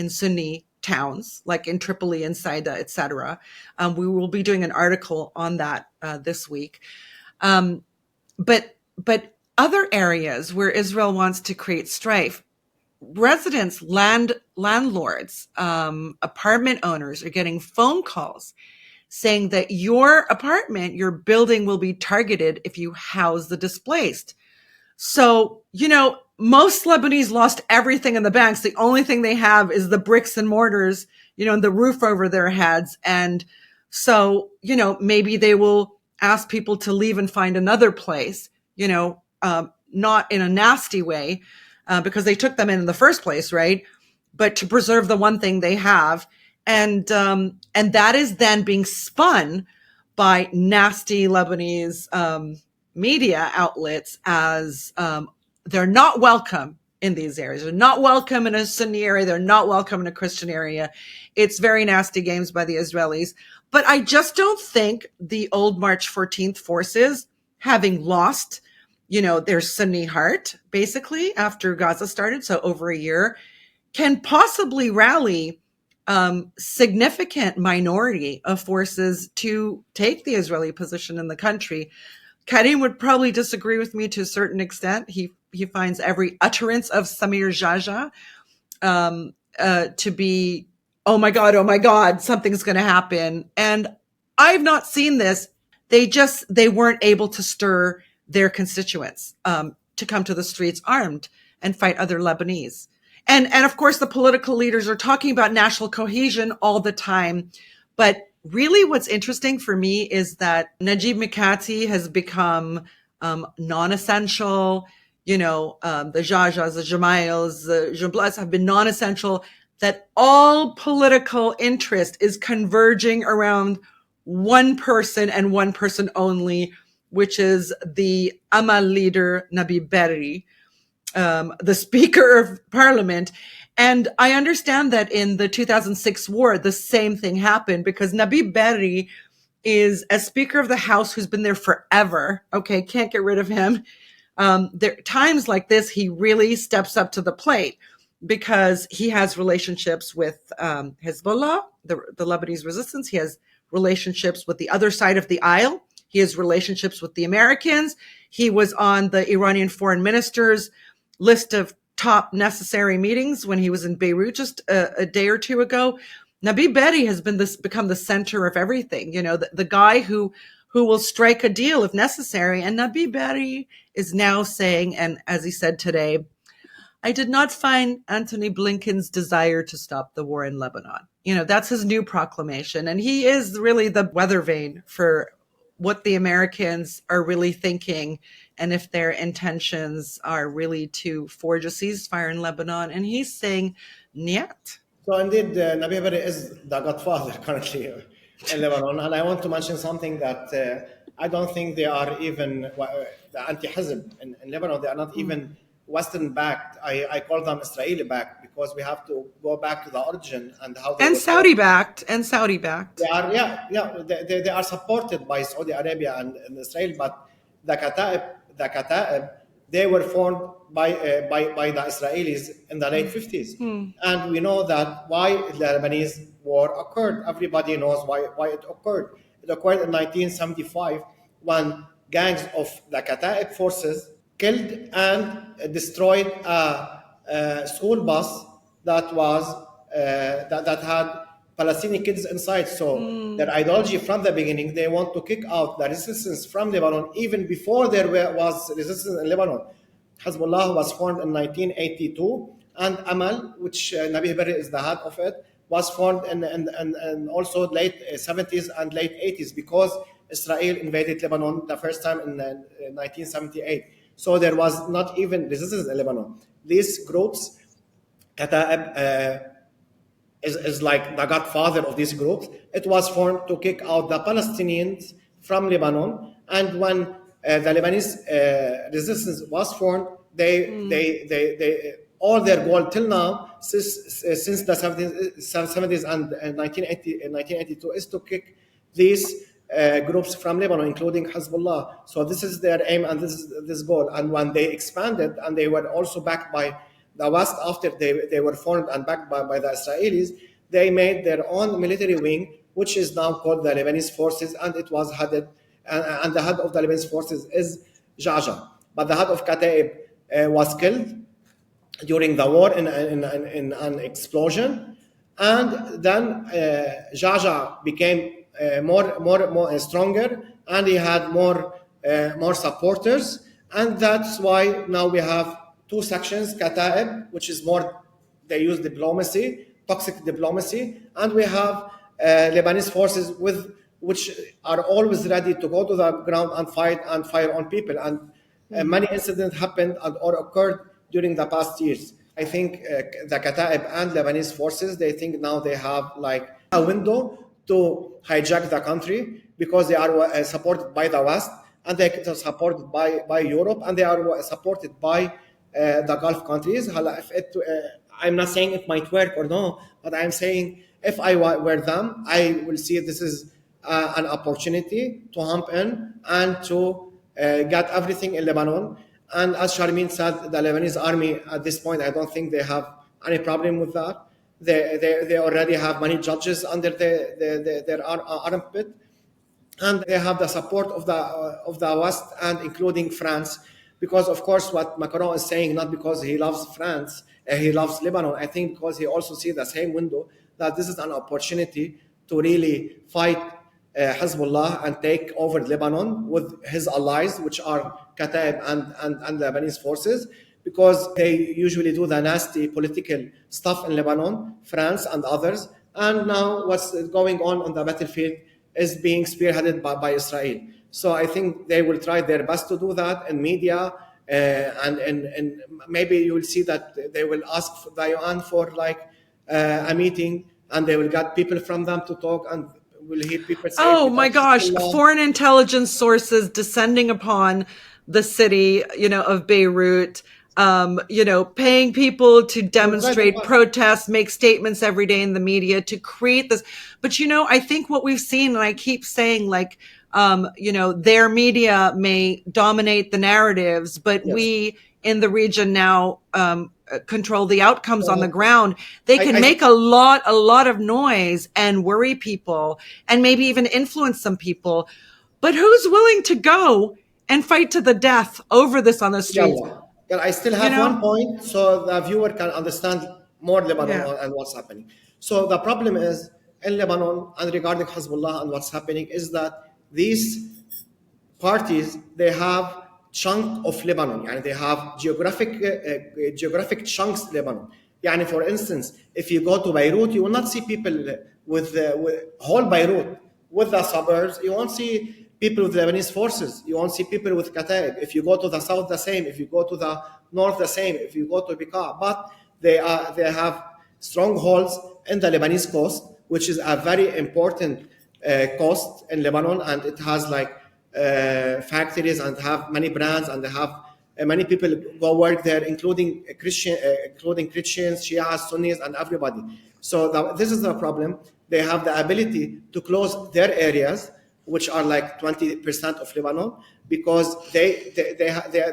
Sunni towns, like in Tripoli and Saida, etc. We will be doing an article on that this week. But other areas where Israel wants to create strife, residents, landlords, apartment owners are getting phone calls saying that your apartment, your building will be targeted if you house the displaced. So, most Lebanese lost everything in the banks. The only thing they have is the bricks and mortars, and the roof over their heads. And so, maybe they will ask people to leave and find another place, not in a nasty way, because they took them in the first place, right? But to preserve the one thing they have. And that is then being spun by nasty Lebanese media outlets as they're not welcome in these areas. They're not welcome in a Sunni area. They're not welcome in a Christian area. It's very nasty games by the Israelis. But I just don't think the old March 14th forces, having lost, their Sunni heart, basically, after Gaza started, so over a year, can possibly rally significant minority of forces to take the Israeli position in the country. Karim would probably disagree with me to a certain extent. He finds every utterance of Samir Jaja to be, oh my God, something's going to happen. And I've not seen this. They weren't able to stir their constituents to come to the streets armed and fight other Lebanese. And of course, the political leaders are talking about national cohesion all the time. But really what's interesting for me is that Najib Mikati has become non-essential. The Jajas, the Jamails, the Jamblas have been non-essential, that all political interest is converging around one person and one person only, which is the Amal leader, Nabi Berri, the Speaker of Parliament. And I understand that in the 2006 war, the same thing happened because Nabi Berri is a Speaker of the House who's been there forever. Okay, can't get rid of him. There times like this, he really steps up to the plate because he has relationships with Hezbollah, the Lebanese resistance. He has relationships with the other side of the aisle. He has relationships with the Americans. He was on the Iranian foreign minister's list of top necessary meetings when he was in Beirut just a day or two ago. Nabi Berri has become the center of everything, the guy who will strike a deal if necessary. And Nabi Berri is now saying, and as he said today, I did not find Antony Blinken's desire to stop the war in Lebanon. That's his new proclamation. And he is really the weather vane for what the Americans are really thinking and if their intentions are really to forge a ceasefire in Lebanon. And he's saying, niet. So indeed, Nabi Berri is the godfather currently in Lebanon. And I want to mention something that I don't think they are even, the anti-Hezb in Lebanon, they are not even Western-backed. I call them Israeli-backed because we have to go back to the origin and how they Saudi-backed. They are, they are supported by Saudi Arabia and Israel, but the Kata'ib, they were formed by the Israelis in the late 50s. And we know that why the Lebanese war occurred. Everybody knows why it occurred. It occurred in 1975 when gangs of the Kata'ib forces killed and destroyed a school bus that was that had Palestinian kids inside. So their ideology from the beginning, they want to kick out the resistance from Lebanon even before there was resistance in Lebanon. Hezbollah was formed in 1982, and Amal, which Nabi Berri is the head of it, was formed in also late 70s and late 80s because Israel invaded Lebanon the first time in 1978. So there was not even resistance in Lebanon. These groups, Kata'ib is like the godfather of these groups. It was formed to kick out the Palestinians from Lebanon. And when the Lebanese resistance was formed, they all their goal till now, since the 70s and 1982, is to kick these groups from Lebanon, including Hezbollah. So this is their aim and this goal. And when they expanded and they were also backed by the West after they were formed and backed by the Israelis, they made their own military wing, which is now called the Lebanese Forces, and it was headed, and the head of the Lebanese Forces is Jaja. But the head of Kata'ib was killed during the war in an explosion, and then Jaja became more stronger, and he had more supporters, and that's why now we have two sections: Kata'ib, which is more, they use diplomacy, toxic diplomacy, and we have Lebanese forces which are always ready to go to the ground and fight and fire on people. And many incidents happened or occurred during the past years. I think the Kataib and Lebanese forces, they think now they have like a window to hijack the country because they are supported by the West, and they are supported by Europe, and they are supported by the Gulf countries. I'm not saying it might work or no, but I'm saying if I were them, I will see this is an opportunity to hump in and to get everything in Lebanon. And as Sharmin said, the Lebanese army at this point, I don't think they have any problem with that. They already have many judges under their armpit, and they have the support of the West, and including France, because of course what Macron is saying, not because he loves France, he loves Lebanon. I think because he also sees the same window that this is an opportunity to really fight Hezbollah and take over Lebanon with his allies, which are Kataib and Lebanese forces, because they usually do the nasty political stuff in Lebanon, France and others. And now what's going on the battlefield is being spearheaded by Israel. So I think they will try their best to do that in media, and maybe you will see that they will ask the UN for like a meeting, and they will get people from them to talk, and we'll hear people say, oh my gosh, foreign intelligence sources descending upon the city, of Beirut, paying people to demonstrate, protest, make statements every day in the media to create this. But, I think what we've seen, and I keep saying, like, their media may dominate the narratives, but yes, we in the region now control the outcomes on the ground. They can make a lot of noise and worry people and maybe even influence some people. But who's willing to go and fight to the death over this on the streets? Yeah, I still have one point so the viewer can understand more Lebanon and what's happening. So the problem is in Lebanon and regarding Hezbollah and what's happening is that these parties, they have chunk of Lebanon, and they have geographic chunks of Lebanon. Yani for instance, if you go to Beirut, you will not see people with whole Beirut, with the suburbs. You won't see people with Lebanese forces. You won't see people with Kataib. If you go to the south, the same. If you go to the north, the same. If you go to Bekaa, but they have strongholds in the Lebanese coast, which is a very important coast in Lebanon, and it has like factories and have many brands, and they have many people go work there, including Christians, Shias, Sunnis, and everybody. So this is the problem. They have the ability to close their areas, which are like 20% of Lebanon, because they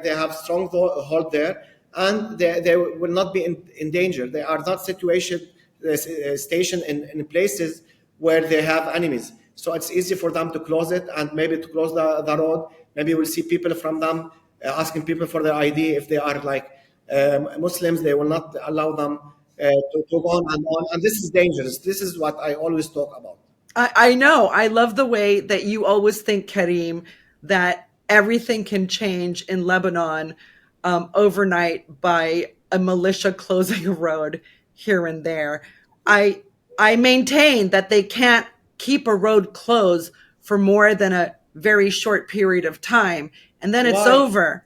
have strong hold there, and they will not be in danger. They are not stationed in places where they have enemies. So it's easy for them to close it, and maybe to close the road. Maybe we'll see people from them asking people for their ID. If they are like Muslims, they will not allow them to go on and on. And this is dangerous. This is what I always talk about. I know. I love the way that you always think, Karim, that everything can change in Lebanon overnight by a militia closing a road here and there. I maintain that they can't keep a road closed for more than a very short period of time, and then it's over.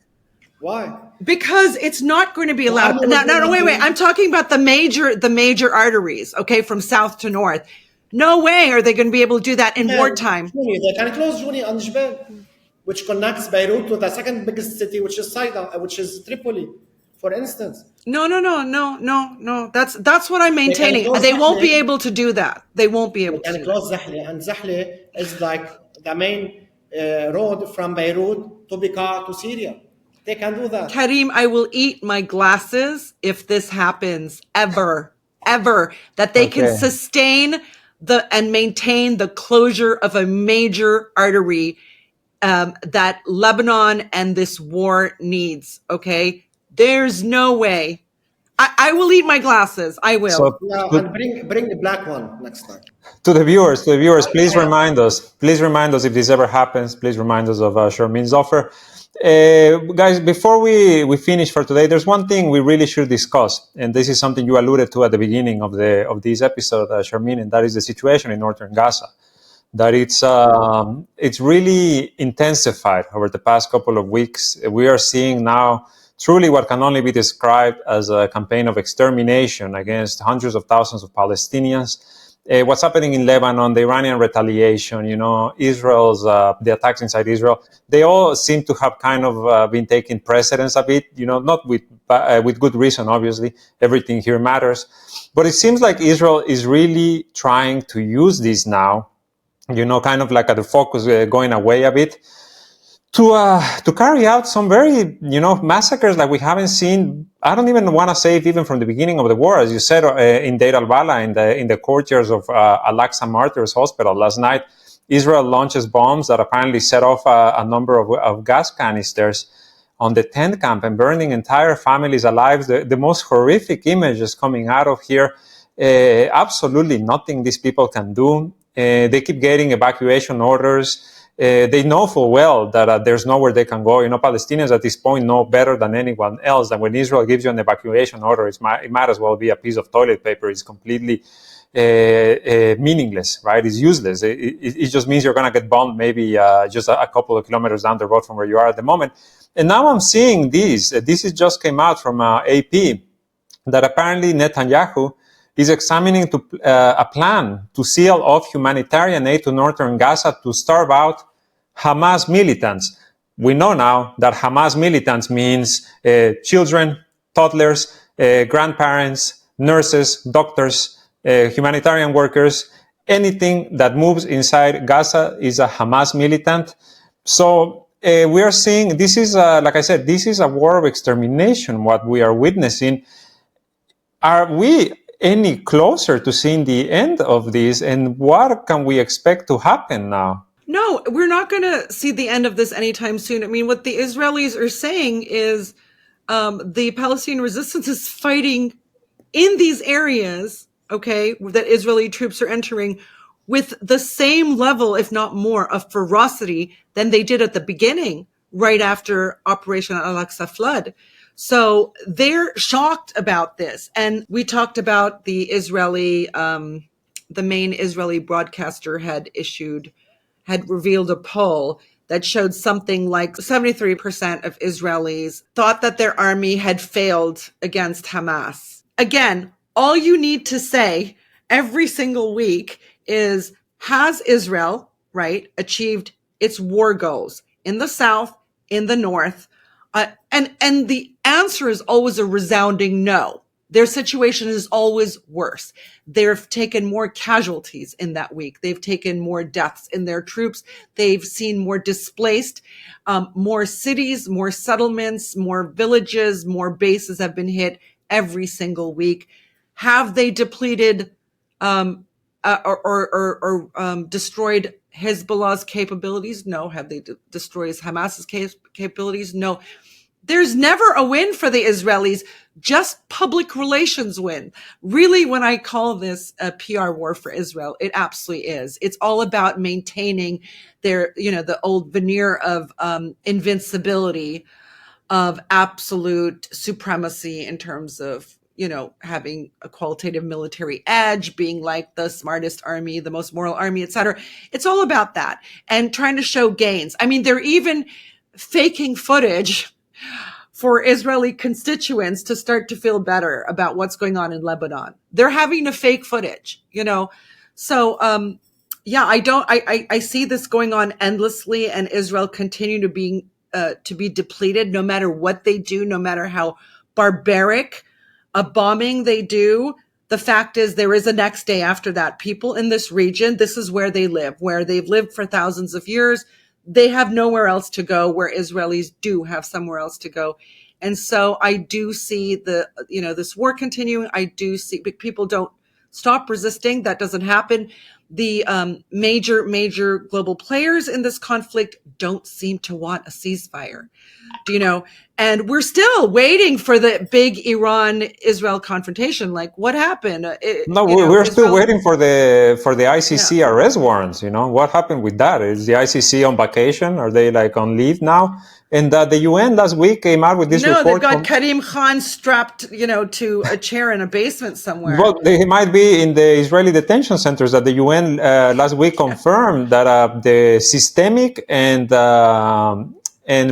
Why? Because it's not going to be allowed. No, wait. I'm talking about the major arteries, okay, from south to north. No way are they going to be able to do that in wartime. They can close Jouni and Jbel, which connects Beirut to the second biggest city, which is Saida, which is Tripoli, for instance. No. That's what I'm maintaining. They won't be able to do that. They won't be able to. And close Zahle, and Zahle is like the main road from Beirut to Bekaa to Syria. They can do that. Karim, I will eat my glasses if this happens ever, that they can sustain and maintain the closure of a major artery that Lebanon and this war needs. Okay, there's no way. I will eat my glasses. I will. So, and bring the black one next time. To the viewers, please remind us. Please remind us if this ever happens. Please remind us of Sharmin's offer. Guys, before we finish for today, there's one thing we really should discuss, and this is something you alluded to at the beginning of this episode, Sharmin, and that is the situation in Northern Gaza. That it's really intensified over the past couple of weeks. We are seeing now truly what can only be described as a campaign of extermination against hundreds of thousands of Palestinians. What's happening in Lebanon, the Iranian retaliation, Israel's, the attacks inside Israel, they all seem to have kind of been taking precedence a bit, not with good reason, obviously. Everything here matters. But it seems like Israel is really trying to use this now, kind of like at the focus going away a bit, to carry out some very, massacres like we haven't seen. I don't even want to say it even from the beginning of the war, as you said, in Deir al-Bala, in the courtyards of Al-Aqsa Martyrs Hospital last night. Israel launches bombs that apparently set off a number of gas canisters on the tent camp and burning entire families alive. The most horrific images coming out of here. Absolutely nothing these people can do. They keep getting evacuation orders. They know full well that there's nowhere they can go. Palestinians at this point know better than anyone else that when Israel gives you an evacuation order, it might as well be a piece of toilet paper. It's completely meaningless, right? It's useless. It just means you're going to get bombed maybe just a couple of kilometers down the road from where you are at the moment. And now I'm seeing this. This is just came out from AP, that apparently Netanyahu is examining a plan to seal off humanitarian aid to Northern Gaza to starve out Hamas militants. We know now that Hamas militants means children, toddlers, grandparents, nurses, doctors, humanitarian workers. Anything that moves inside Gaza is a Hamas militant. So we are seeing, this is, like I said, this is a war of extermination, what we are witnessing. Are we any closer to seeing the end of this, and what can we expect to happen now? No, we're not going to see the end of this anytime soon. I mean, what the Israelis are saying is the Palestinian resistance is fighting in these areas, okay, that Israeli troops are entering with the same level, if not more, of ferocity than they did at the beginning, right after Operation Al-Aqsa flood. So they're shocked about this. And we talked about the Israeli, the main Israeli broadcaster had revealed a poll that showed something like 73% of Israelis thought that their army had failed against Hamas. Again, all you need to say every single week is, has Israel, right, achieved its war goals in the south, in the north? And the answer is always a resounding no. Their situation is always worse. They've taken more casualties in that week. They've taken more deaths in their troops. They've seen more displaced, more cities, more settlements, more villages, more bases have been hit every single week. Have they depleted or destroyed Hezbollah's capabilities? No. Have they destroyed Hamas's capabilities? No. There's never a win for the Israelis, just public relations win. Really, when I call this a PR war for Israel, it absolutely is. It's all about maintaining their, the old veneer of invincibility, of absolute supremacy in terms of, having a qualitative military edge, being like the smartest army, the most moral army, etc. It's all about that and trying to show gains. I mean, they're even faking footage for Israeli constituents to start to feel better about what's going on in Lebanon. They're having to fake footage, So, I see this going on endlessly, and Israel continue to be depleted no matter what they do, no matter how barbaric a bombing they do. The fact is, there is a next day after that. People in this region, this is where they live, where they've lived for thousands of years. They have nowhere else to go, where Israelis do have somewhere else to go. And so I do see this war continuing. I do see people don't stop resisting. That doesn't happen. The major global players in this conflict don't seem to want a ceasefire, and we're still waiting for the big Iran-Israel confrontation. Like, what happened? We're still waiting for the ICC arrest warrants. What happened with that? Is the ICC on vacation? Are they on leave now? And the UN last week came out with this report. No, they've got Karim Khan strapped, to a chair in a basement somewhere. Well, they might be in the Israeli detention centers. That the UN last week confirmed that the systemic and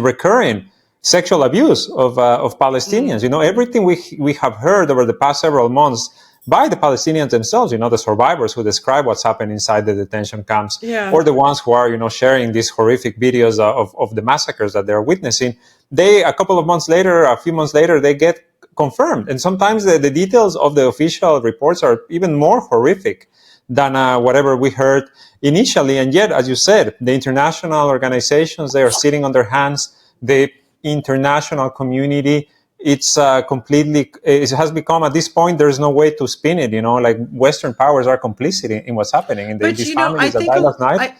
recurring sexual abuse of Palestinians. Everything we have heard over the past several months by the Palestinians themselves, the survivors who describe what's happened inside the detention camps, or the ones who are, sharing these horrific videos of the massacres that they're witnessing. A couple of months later, a few months later, they get confirmed. And sometimes the details of the official reports are even more horrific than whatever we heard initially. And yet, as you said, the international organizations, they are sitting on their hands. The international community, it has become, at this point, there's no way to spin it, like Western powers are complicit in what's happening in these families that died last night.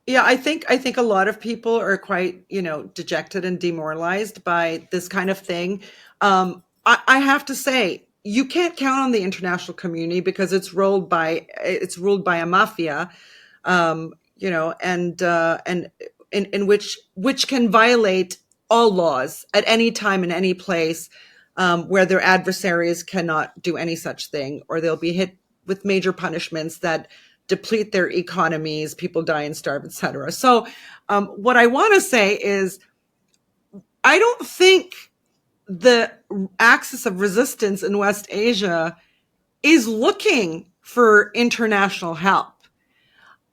I think a lot of people are quite, dejected and demoralized by this kind of thing. I have to say, you can't count on the international community because it's ruled by a mafia, and in which can violate all laws at any time in any place, where their adversaries cannot do any such thing, or they'll be hit with major punishments that deplete their economies, people die and starve, etc. So what I want to say is, I don't think the axis of resistance in West Asia is looking for international help.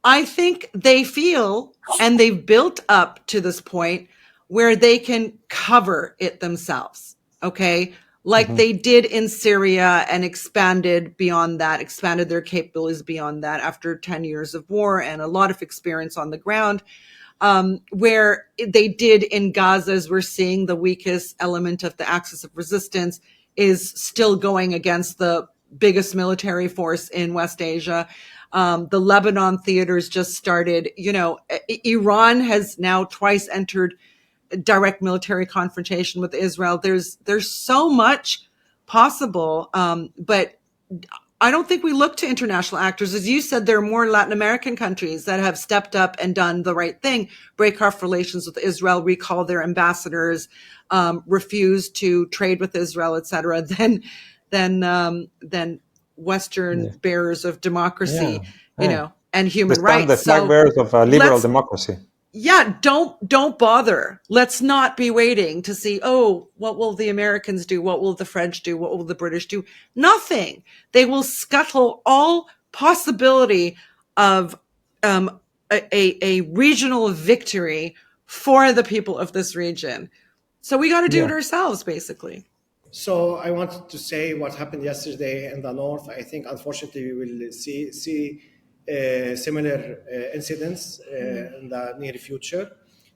I think they feel, and they've built up to this point where they can cover it themselves, okay? Like they did in Syria and expanded beyond that, expanded their capabilities beyond that after 10 years of war and a lot of experience on the ground. Where they did in Gaza, as we're seeing, the weakest element of the axis of resistance is still going against the biggest military force in West Asia. The Lebanon theaters just started. Iran has now twice entered direct military confrontation with Israel. There's so much possible, but I don't think we look to international actors. As you said, there are more Latin American countries that have stepped up and done the right thing, break off relations with Israel, recall their ambassadors, refuse to trade with Israel, etc., than Western bearers of democracy, and human rights. The flag bearers of liberal democracy. Yeah, don't bother. Let's not be waiting to see, what will the Americans do? What will the French do? What will the British do? Nothing. They will scuttle all possibility of a regional victory for the people of this region. So we got to do it ourselves, basically. So I wanted to say what happened yesterday in the north. I think, unfortunately, we will see similar incidents in the near future,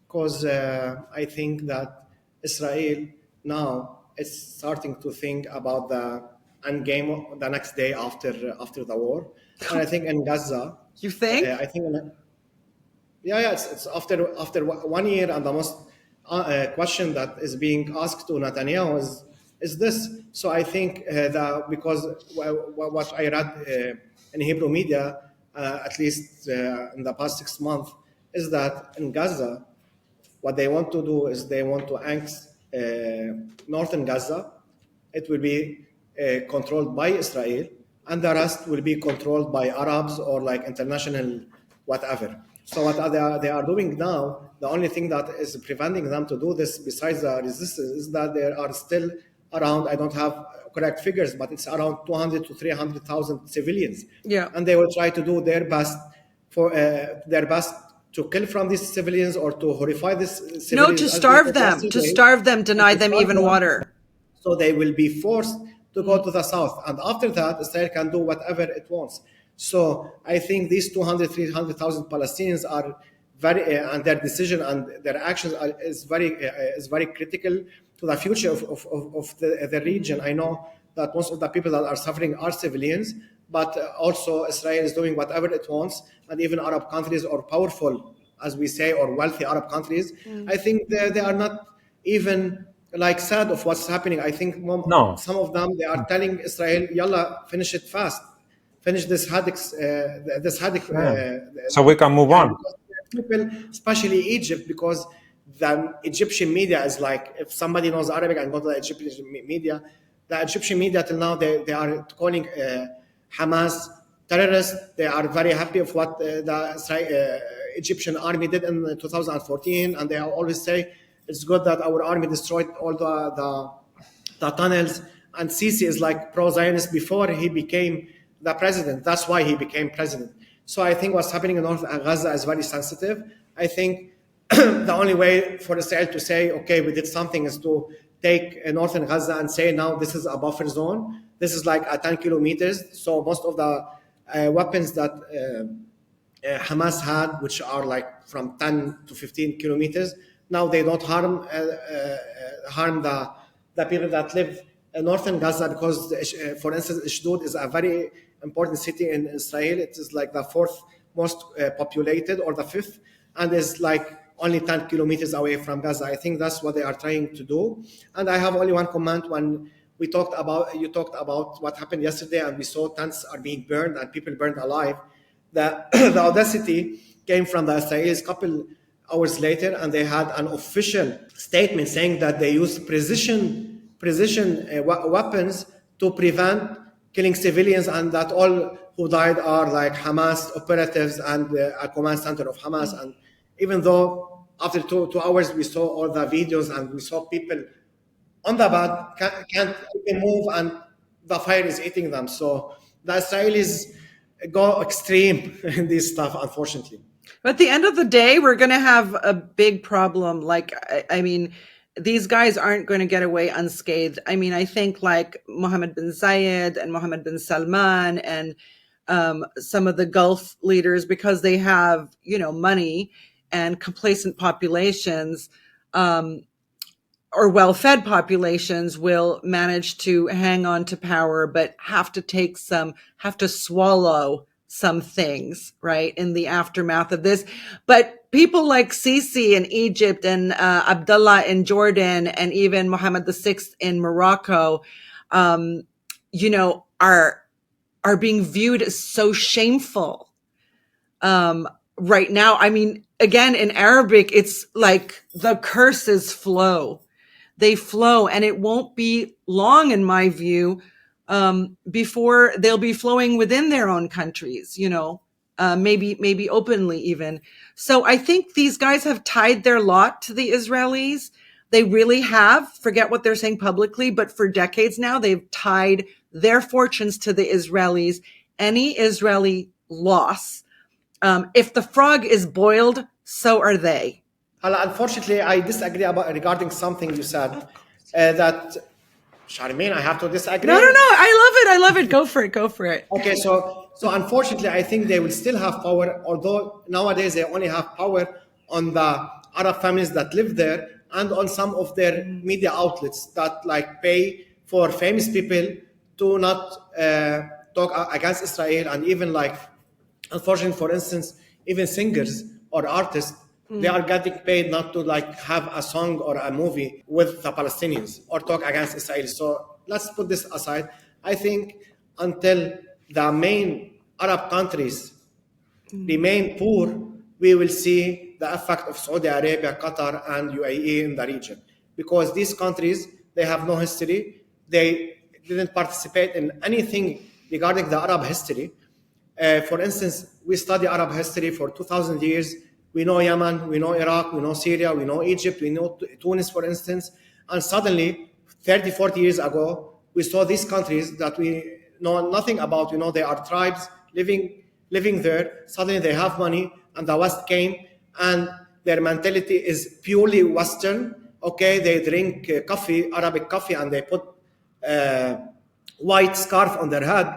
because I think that Israel now is starting to think about the end game the next day after the war. And I think in Gaza, you think? I think, it's after 1 year, and the most question that is being asked to Netanyahu is this. So I think that because what I read in Hebrew media, at least in the past 6 months, is that in Gaza, what they want to do is they want to annex Northern Gaza. It will be controlled by Israel, and the rest will be controlled by Arabs or like international whatever. So what they are doing now, the only thing that is preventing them to do this, besides the resistance, is that there are still around, I don't have correct figures, but it's around 200 to 300,000 civilians. Yeah. And they will try to do their best to kill from these civilians or to horrify these civilians. No, to starve them, deny them even water. So they will be forced to go to the south. And after that, Israel can do whatever it wants. So I think these 200, 300,000 Palestinians are very, and their decision and their actions is very critical to the future of the region. I know that most of the people that are suffering are civilians, but also Israel is doing whatever it wants, and even Arab countries, or powerful, as we say, or wealthy Arab countries, I think they are not even like sad of what's happening. I think some of them, they are telling Israel, "Yalla, finish it fast, finish this hadith, so we can move on." People, especially Egypt, because the Egyptian media is like, if somebody knows Arabic and go to the Egyptian media, the Egyptian media till now, they are calling Hamas terrorists. They are very happy of what the Egyptian army did in 2014, and they always say It's good that our army destroyed all the tunnels. And Sisi is like pro-Zionist before he became the president. That's why he became president. So I think what's happening in North Gaza is very sensitive. I think the only way for Israel to say, okay, we did something, is to take Northern Gaza and say, now this is a buffer zone. This is like 10 kilometers. So most of the weapons that Hamas had, which are like from 10 to 15 kilometers, now they don't harm the people that live in Northern Gaza, because, for instance, Ashdod is a very important city in Israel. It is like the fourth most populated, or the fifth, and is like only 10 kilometers away from Gaza. I think that's what they are trying to do. And I have only one comment. When you talked about what happened yesterday, and we saw tents are being burned and people burned alive, the audacity came from the Israelis a couple hours later, and they had an official statement saying that they used precision weapons to prevent killing civilians, and that all who died are like Hamas operatives and a command center of Hamas. And even though after two hours we saw all the videos and we saw people on the bed can't even move, and the fire is eating them. So the Israelis go extreme in this stuff, unfortunately. But at the end of the day, we're going to have a big problem. Like, I mean, these guys aren't going to get away unscathed. I mean, I think like Mohammed bin Zayed and Mohammed bin Salman and some of the Gulf leaders, because they have, money and complacent populations, or well-fed populations, will manage to hang on to power, but have to swallow some things, right, in the aftermath of this. But people like Sisi in Egypt and Abdullah in Jordan and even Mohammed VI in Morocco, are being viewed as so shameful right now. I mean, again, in Arabic, it's like the curses flow. They flow, and it won't be long, in my view, before they'll be flowing within their own countries, maybe openly even. So I think these guys have tied their lot to the Israelis. They really have. Forget what they're saying publicly, but for decades now, they've tied their fortunes to the Israelis. Any Israeli loss, if the frog is boiled, so are they. Unfortunately, I disagree regarding something you said, that Charmaine, I have to disagree. No. I love it. Go for it. Okay, so unfortunately, I think they will still have power, although nowadays they only have power on the Arab families that live there and on some of their media outlets that like pay for famous people to not talk against Israel. And even like, unfortunately, for instance, even singers or artists, they are getting paid not to like have a song or a movie with the Palestinians or talk against Israel. So let's put this aside. I think until the main Arab countries remain poor, we will see the effect of Saudi Arabia, Qatar, and UAE in the region. Because these countries, they have no history. They didn't participate in anything regarding the Arab history. For instance, we study Arab history for 2,000 years. We know Yemen, we know Iraq, we know Syria, we know Egypt, we know Tunis, for instance. And suddenly, 30, 40 years ago, we saw these countries that we know nothing about. They are tribes living there. Suddenly they have money, and the West came, and their mentality is purely Western. Okay, they drink coffee, Arabic coffee, and they put white scarf on their head.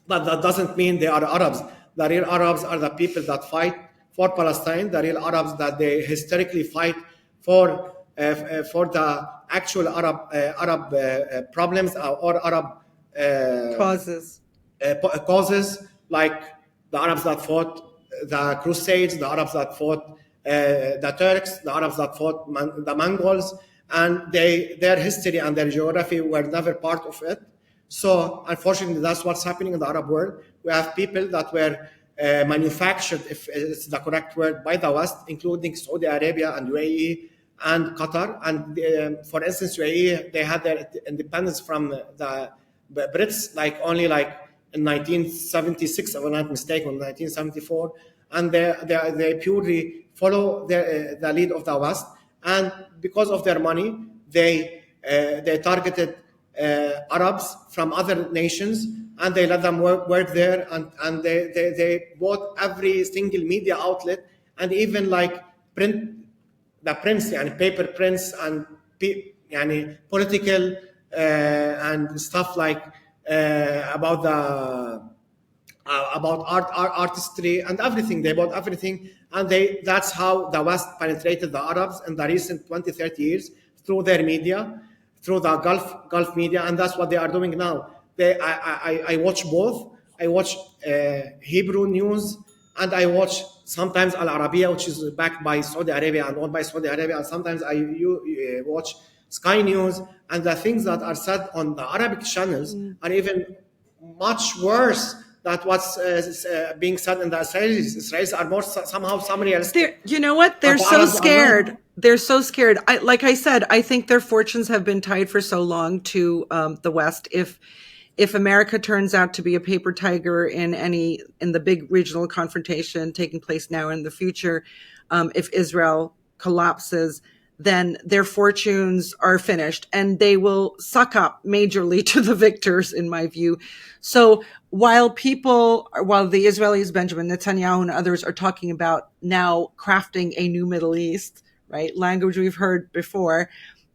But that doesn't mean they are Arabs. The real Arabs are the people that fight for Palestine, the real Arabs that they historically fight for the actual Arab problems or Arab Causes, like the Arabs that fought the Crusades, the Arabs that fought the Turks, the Arabs that fought the Mongols, and their history and their geography were never part of it. So unfortunately, that's what's happening in the Arab world. We have people that were manufactured, if it's the correct word, by the West, including Saudi Arabia and UAE and Qatar. And for instance, UAE, they had their independence from the Brits only in 1976, if I'm not mistaken, 1974. And they purely follow the lead of the West. And because of their money, they targeted Arabs from other nations, and they let them work there, and they bought every single media outlet, and even like prints and paper prints and political and stuff like about artistry and everything. They bought everything, and that's how the West penetrated the Arabs in the recent 20-30 years, through their media, through the Gulf media, and that's what they are doing now. I watch both. I watch Hebrew news, and I watch sometimes Al Arabiya, which is backed by Saudi Arabia and owned by Saudi Arabia, and sometimes I watch Sky News, and the things that are said on the Arabic channels are even much worse than what's being said in the Israelis. Israelis are more somehow some realistic. You know what? They're so scared. They're so scared. Like I said, I think their fortunes have been tied for so long to the West. If America turns out to be a paper tiger in the big regional confrontation taking place now and in the future, if Israel collapses, then their fortunes are finished, and they will suck up majorly to the victors, in my view. So while the Israelis, Benjamin Netanyahu and others, are talking about now crafting a new Middle East, right? Language we've heard before.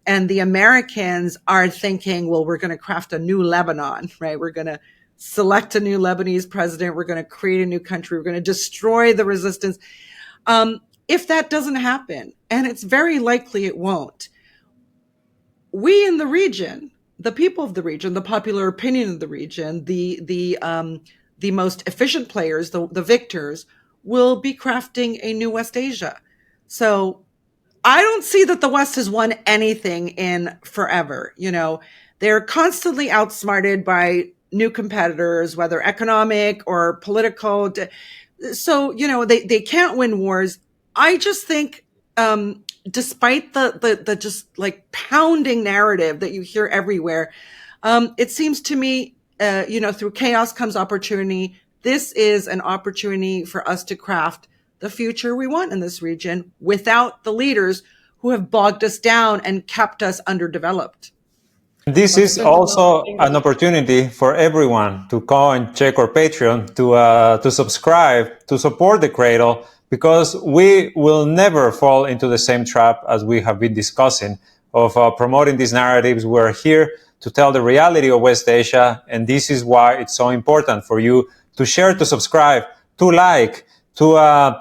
And the Americans are thinking, well, we're going to craft a new Lebanon, right? We're going to select a new Lebanese president. We're going to create a new country. We're going to destroy the resistance. If that doesn't happen, and it's very likely it won't, we in the region, the people of the region, the popular opinion of the region, the most efficient players, the victors, will be crafting a new West Asia. So I don't see that the West has won anything in forever. They're constantly outsmarted by new competitors, whether economic or political. So, they can't win wars. I just think, despite the just like pounding narrative that you hear everywhere, it seems to me, through chaos comes opportunity. This is an opportunity for us to craft the future we want in this region without the leaders who have bogged us down and kept us underdeveloped. This is also an opportunity for everyone to go and check our Patreon, to subscribe, to support the Cradle, because we will never fall into the same trap as we have been discussing of promoting these narratives. We're here to tell the reality of West Asia, and this is why it's so important for you to share, to subscribe, to like, to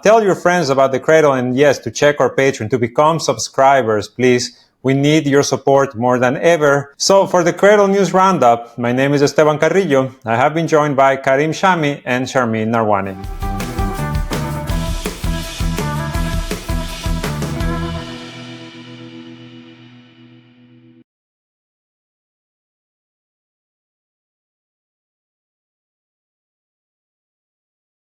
tell your friends about the Cradle, and yes, to check our Patreon, to become subscribers, please. We need your support more than ever. So for the Cradle News Roundup, my name is Esteban Carrillo. I have been joined by Karim Shami and Sharmeen Narwani.